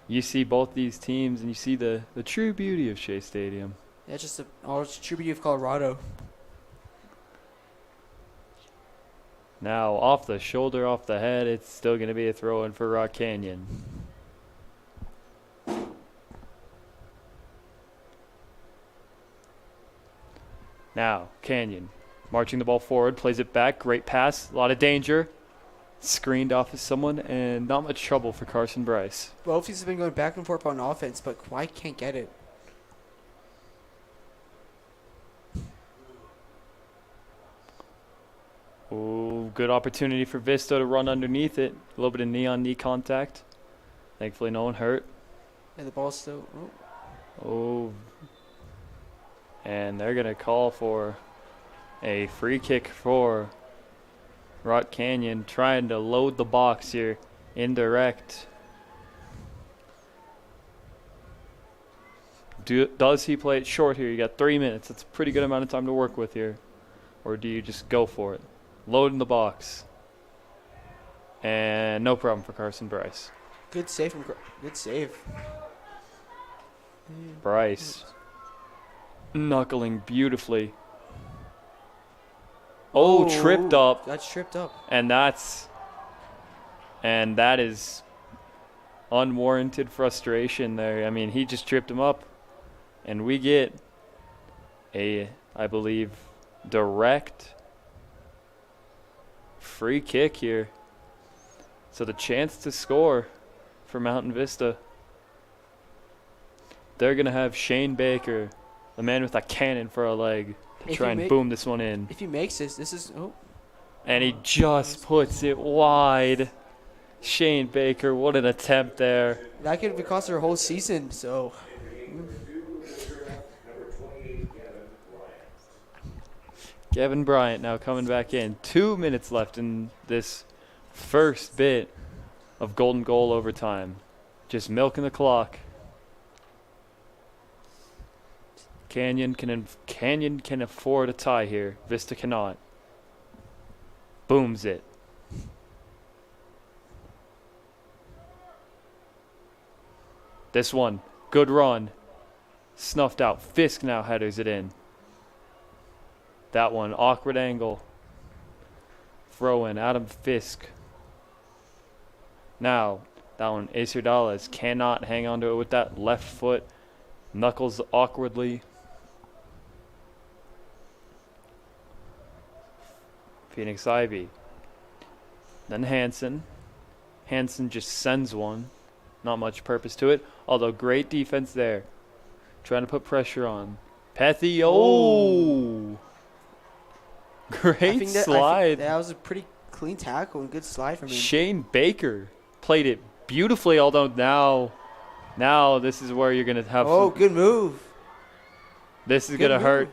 you see both these teams, and you see the true beauty of Shea Stadium. Yeah, just it's a true beauty of Colorado. Now, off the shoulder, off the head, it's still going to be a throw-in for Rock Canyon. Now, Canyon marching the ball forward, plays it back, great pass, a lot of danger. Screened off of someone, and not much trouble for Carson Bryce. Both teams have been going back and forth on offense, but White can't get it. Ooh, good opportunity for Vista to run underneath it. A little bit of knee-on-knee contact. Thankfully, no one hurt. And the ball's still... Oh. And they're going to call for a free kick for Rock Canyon, trying to load the box here. Indirect. Does he play it short here? You got 3 minutes. That's a pretty good amount of time to work with here. Or do you just go for it? Load in the box. And no problem for Carson Bryce. Good save. Good save. Bryce. Knuckling beautifully. Oh, tripped up. Got tripped up. And that is unwarranted frustration there. I mean, he just tripped him up. And we get a, I believe, direct free kick here. So the chance to score for Mountain Vista. They're going to have Shane Baker, the man with a cannon for a leg, to try and boom this one in. If he makes this is... Oh. And he just puts it wide. Shane Baker, what an attempt there. That could cost her whole season, so... Gavin Bryant now coming back in. 2 minutes left in this first bit of golden goal overtime. Just milking the clock. Canyon can afford a tie here. Vista cannot. Booms it. This one, good run. Snuffed out. Fisk now headers it in. That one, awkward angle. Throw in, Adam Fisk. Now, that one, Acer Dallas cannot hang on to it with that left foot. Knuckles awkwardly. Phoenix Ivy. Then Hansen. Hansen just sends one. Not much purpose to it, although great defense there. Trying to put pressure on. Pethy, oh! Great slide. That was a pretty clean tackle and good slide from him. Shane Baker played it beautifully, although now this is where you're going to have good move. This is going to hurt.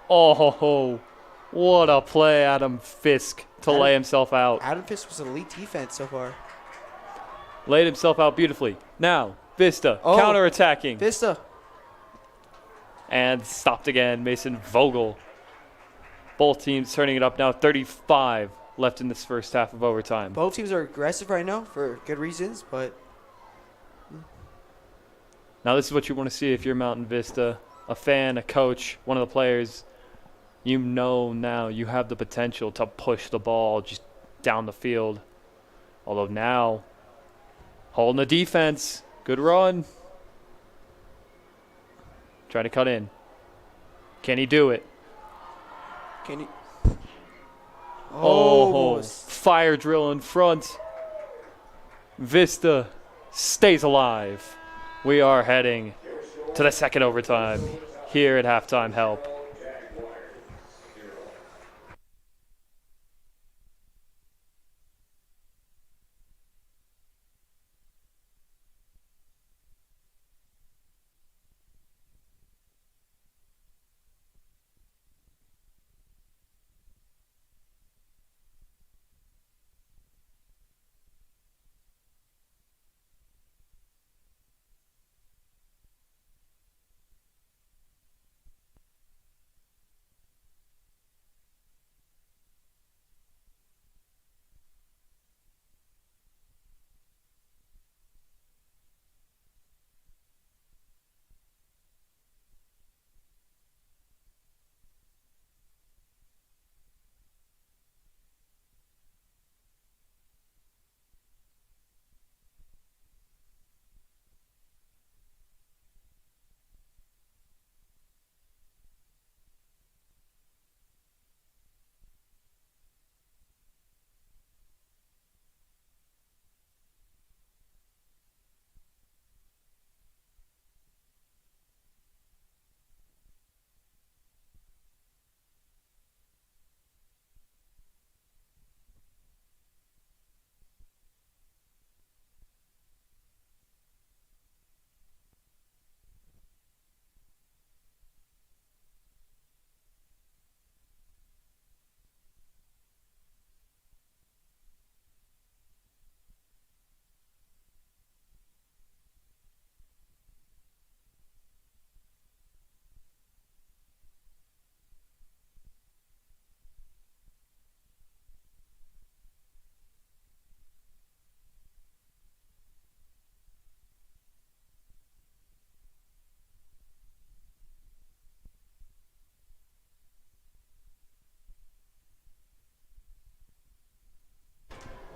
Oh, what a play, Adam Fisk, to lay himself out. Adam Fisk was elite defense so far. Laid himself out beautifully. Now, Vista counterattacking. Vista. And stopped again. Mason Vogel. Both teams turning it up now. 35 left in this first half of overtime. Both teams are aggressive right now for good reasons, but Now this is what you want to see if you're Mountain Vista. A fan, a coach, one of the players. You know now you have the potential to push the ball just down the field. Although now, holding the defense. Good run. Trying to cut in. Can he do it? can he? Oh, fire drill in front. Vista stays alive. We are heading to the second overtime here at halftime help.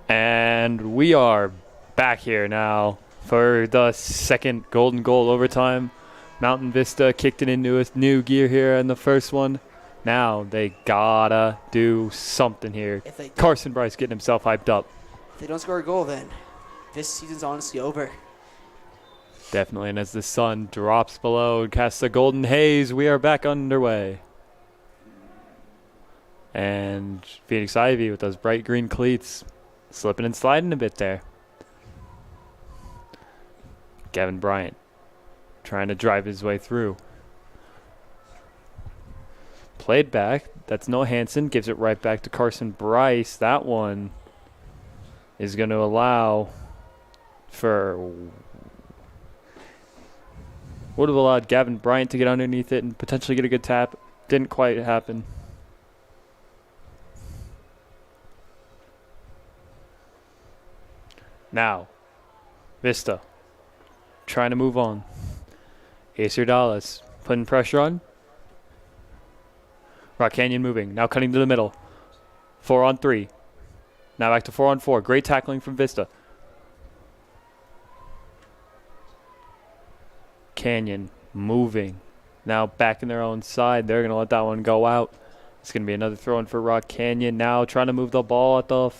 And we are back here now for the second golden goal overtime. Mountain Vista kicked it into a new gear here in the first one. Now they gotta do something here. Carson Bryce getting himself hyped up. If they don't score a goal, then this season's honestly over. Definitely, and as the sun drops below and casts a golden haze, we are back underway. And Phoenix Ivy with those bright green cleats, slipping and sliding a bit there. Gavin Bryant trying to drive his way through. Played back. That's Noah Hansen. Gives it right back to Carson Bryce. That one is going to allow for... would have allowed Gavin Bryant to get underneath it and potentially get a good tap. Didn't quite happen. Now, Vista trying to move on. Acer Dallas putting pressure on. Rock Canyon moving. Now cutting to the middle. 4-on-3. Now back to 4-on-4. Great tackling from Vista. Canyon moving. Now back in their own side. They're going to let that one go out. It's going to be another throw in for Rock Canyon. Now trying to move the ball at the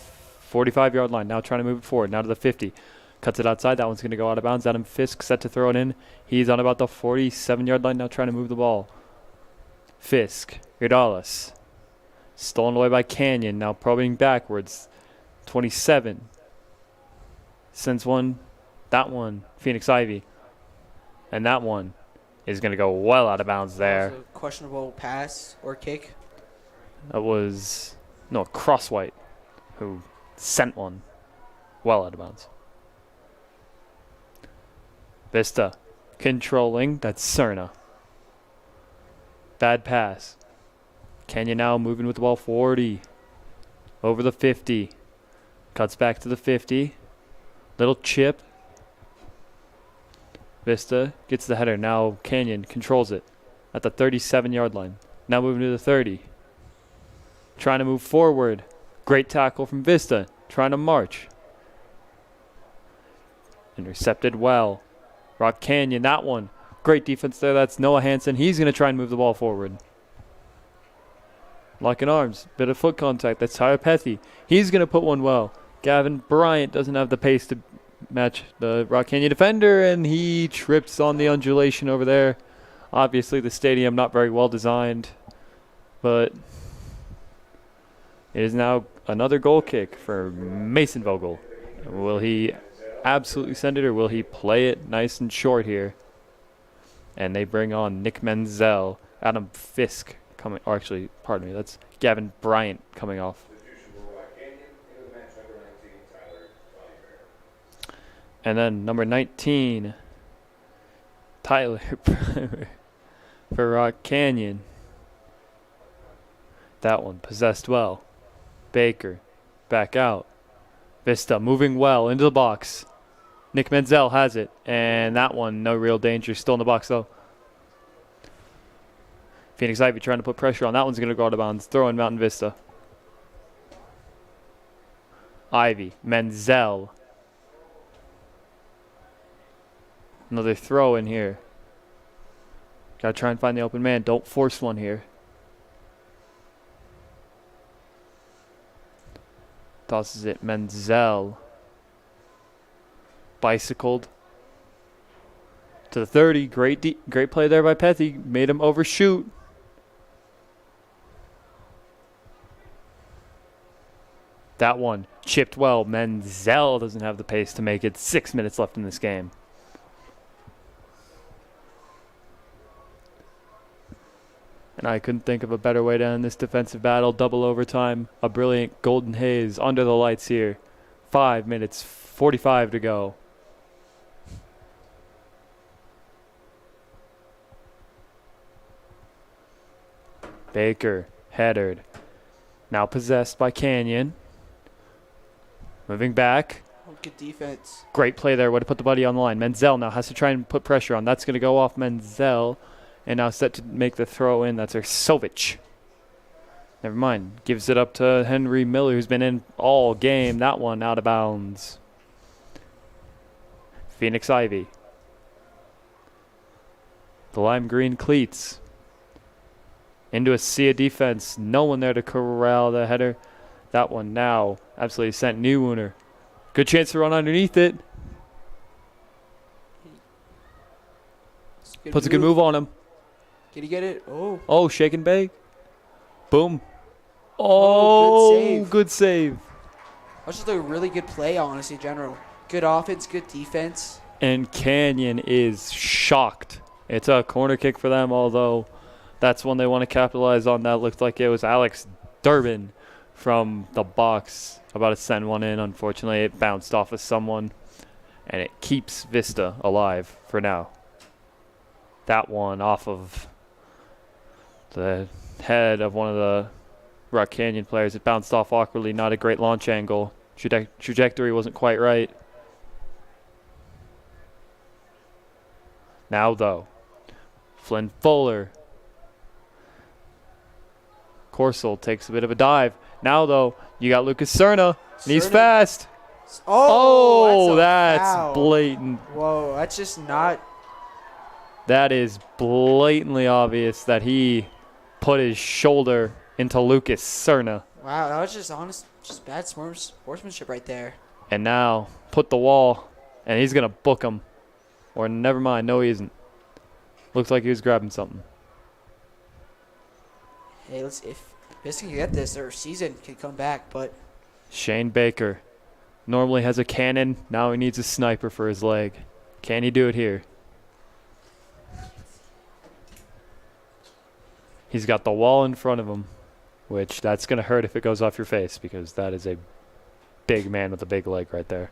45-yard line. Now trying to move it forward. Now to the 50. Cuts it outside. That one's going to go out of bounds. Adam Fisk set to throw it in. He's on about the 47-yard line. Now trying to move the ball. Fisk. Irdalis. Stolen away by Canyon. Now probing backwards. 27. Sends one. That one. Phoenix Ivy. And that one is going to go well out of bounds there. That was a questionable pass or kick. That was, no, Crosswhite who sent one well out of bounds. Vista controlling. That's Cerna. Bad pass. Canyon now moving with the ball 40. Over the 50. Cuts back to the 50. Little chip. Vista gets the header. Now Canyon controls it at the 37-yard line. Now moving to the 30. Trying to move forward. Great tackle from Vista. Trying to march. Intercepted well. Rock Canyon, that one. Great defense there. That's Noah Hansen. He's going to try and move the ball forward. Locking arms. Bit of foot contact. That's Tyler Pethy. He's going to put one well. Gavin Bryant doesn't have the pace to match the Rock Canyon defender, and he trips on the undulation over there. Obviously, the stadium not very well designed, but it is now another goal kick for Mason Vogel. Will he absolutely send it, or will he play it nice and short here? And they bring on Nick Menzel, Adam Fisk coming, or actually, pardon me, that's Gavin Bryant coming off. And then number 19, Tyler for Rock Canyon. That one possessed well. Baker back out. Vista moving well into the box. Nick Menzel has it, and that one no real danger. Still in the box though. Phoenix Ivy trying to put pressure on. That one's going to go out of bounds. Throw in Mountain Vista. Ivy, Menzel. Another throw in here. Got to try and find the open man. Don't force one here. Tosses it. Menzel. Bicycled to the 30. Great play there by Pethy. Made him overshoot. That one chipped well. Menzel doesn't have the pace to make it. 6 minutes left in this game. And I couldn't think of a better way to end this defensive battle. Double overtime. A brilliant golden haze under the lights here. 5 minutes, 45 to go. Baker, headered. Now possessed by Canyon. Moving back. Oh, good defense. Great play there. Would have put the buddy on the line. Menzel now has to try and put pressure on. That's going to go off Menzel. And now set to make the throw in. That's Ersovic. Never mind. Gives it up to Henry Miller, who's been in all game. That one out of bounds. Phoenix Ivy. The lime green cleats. Into a sea of defense. No one there to corral the header. That one now absolutely sent Newwooner. Good chance to run underneath it. Puts a good move on him. Did he get it? Oh. Oh, shake and bake. Boom. Oh, good save. Good save. That's just a really good play, honestly, in general. Good offense, good defense. And Canyon is shocked. It's a corner kick for them, although that's one they want to capitalize on. That looked like it was Alex Durbin from the box about to send one in. Unfortunately, it bounced off of someone, and it keeps Vista alive for now. That one off of the head of one of the Rock Canyon players. It bounced off awkwardly. Not a great launch angle. Trajectory wasn't quite right. Now, though, Flynn Fuller. Corsel takes a bit of a dive. Now, though, you got Lucas Cerna, and he's fast. Oh, that's blatant. Whoa, that's just not. That is blatantly obvious that he put his shoulder into Lucas Cerna. Wow, that was just bad sportsmanship right there. And now put the wall, and he's gonna book him. Or never mind, no he isn't. Looks like he was grabbing something. Hey, if Vista can get this, their season can come back, but Shane Baker normally has a cannon. Now he needs a sniper for his leg. Can he do it here? He's got the wall in front of him, which that's going to hurt if it goes off your face, because that is a big man with a big leg right there.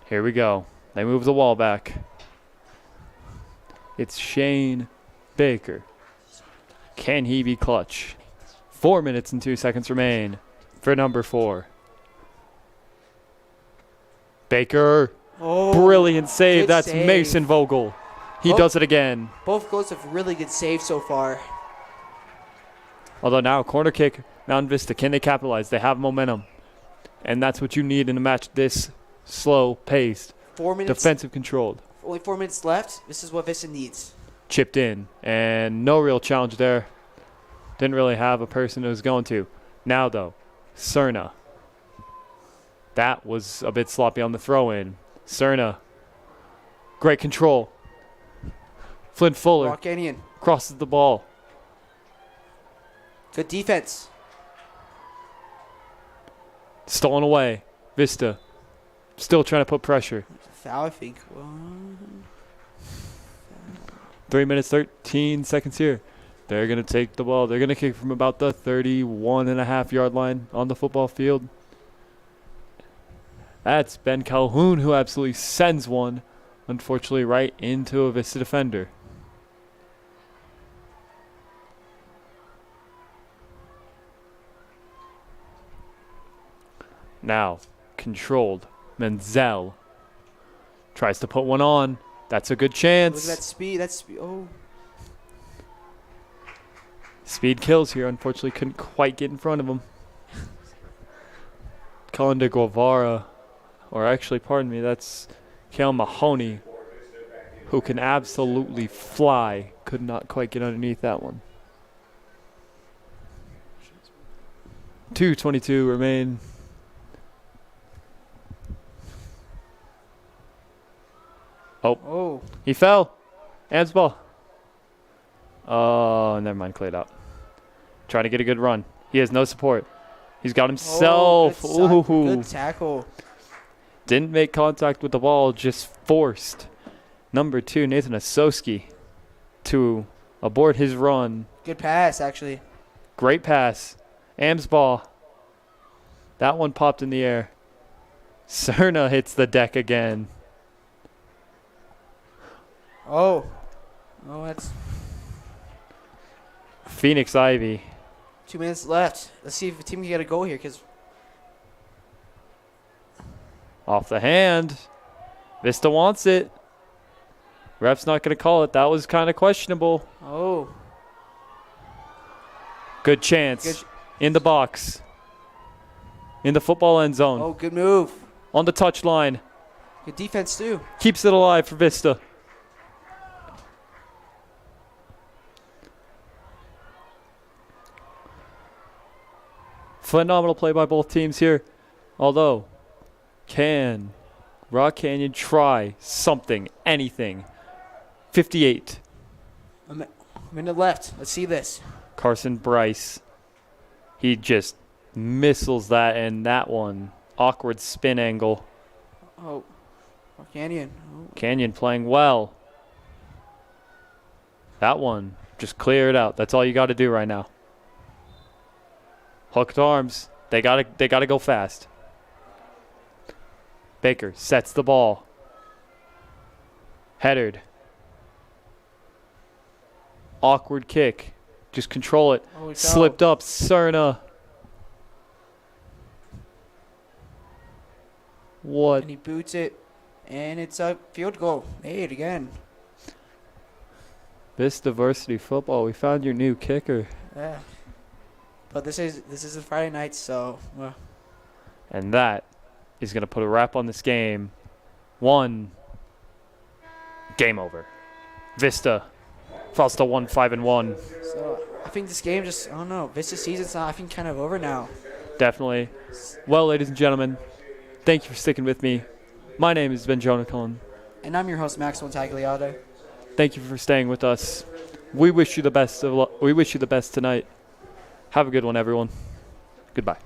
Here we go. They move the wall back. It's Shane Baker. Can he be clutch? 4 minutes and 2 seconds remain for number 4. Baker. Oh, Brilliant save. good That's save. Mason Vogel. He does it again. Both goals have really good saves so far. Although now, corner kick, Mountain Vista. Can they capitalize? They have momentum. And that's what you need in a match this slow-paced, 4 minutes. defensive controlled. Only 4 minutes left. This is what Vista needs. Chipped in. And no real challenge there. Didn't really have a person who was going to. Now, though, Cerna. That was a bit sloppy on the throw-in. Cerna. Great control. Flint Fuller Rock Canyon. crosses the ball. Good defense. Stolen away. Vista. Still trying to put pressure. Foul, I think. 3 minutes, 13 seconds here. They're going to take the ball. They're going to kick from about the 31.5-yard line on the football field. That's Ben Calhoun who absolutely sends one, unfortunately, right into a Vista defender. Now, controlled. Menzel tries to put one on. That's a good chance. Look at that speed. That speed. Oh. Speed kills here. Unfortunately, couldn't quite get in front of him. Colin de Guevara, or actually, pardon me, that's Kale Mahoney, who can absolutely fly. Could not quite get underneath that one. 2:22 remain. Oh. He fell. Hands ball. Oh, never mind. Cleared out. Trying to get a good run. He has no support. He's got himself. Good tackle. Didn't make contact with the ball. Just forced. Number 2, Nathan Osowski, to abort his run. Good pass, actually. Great pass. Am's ball. That one popped in the air. Cerna hits the deck again. Oh. Oh, that's Phoenix Ivy. 2 minutes left. Let's see if the team can get a goal here, because Off the hand. Vista wants it. Ref's not going to call it. That was kind of questionable. oh, Good chance. Good. In the box. In the football end zone. oh, good move. On the touchline. Good defense too. Keeps it alive for Vista. Phenomenal play by both teams here. Although, can Rock Canyon try something, anything? 58. A minute left. Let's see this. Carson Bryce. He just missiles that, and that one. Awkward spin angle. Oh, Canyon. Oh. Canyon playing well. That one, just clear it out. That's all you got to do right now. Hooked arms. They gotta go fast. Baker sets the ball. Headed. Awkward kick. Just control it. Oh, he fell. Slipped up. Cerna. What? And he boots it, and it's a field goal. Made again. Vista Varsity Football. We found your new kicker. Yeah. But this is a Friday night, so well. And that is going to put a wrap on this game. Game over. Vista falls to 1-5-1. So I think this game just, I don't know. Vista's season's not, I think, kind of over now. Definitely. Well, ladies and gentlemen, thank you for sticking with me. My name is Ben Jonah Cullen. And I'm your host, Maxwell Tagliato. Thank you for staying with us. We wish you the best. We wish you the best tonight. Have a good one, everyone. Goodbye.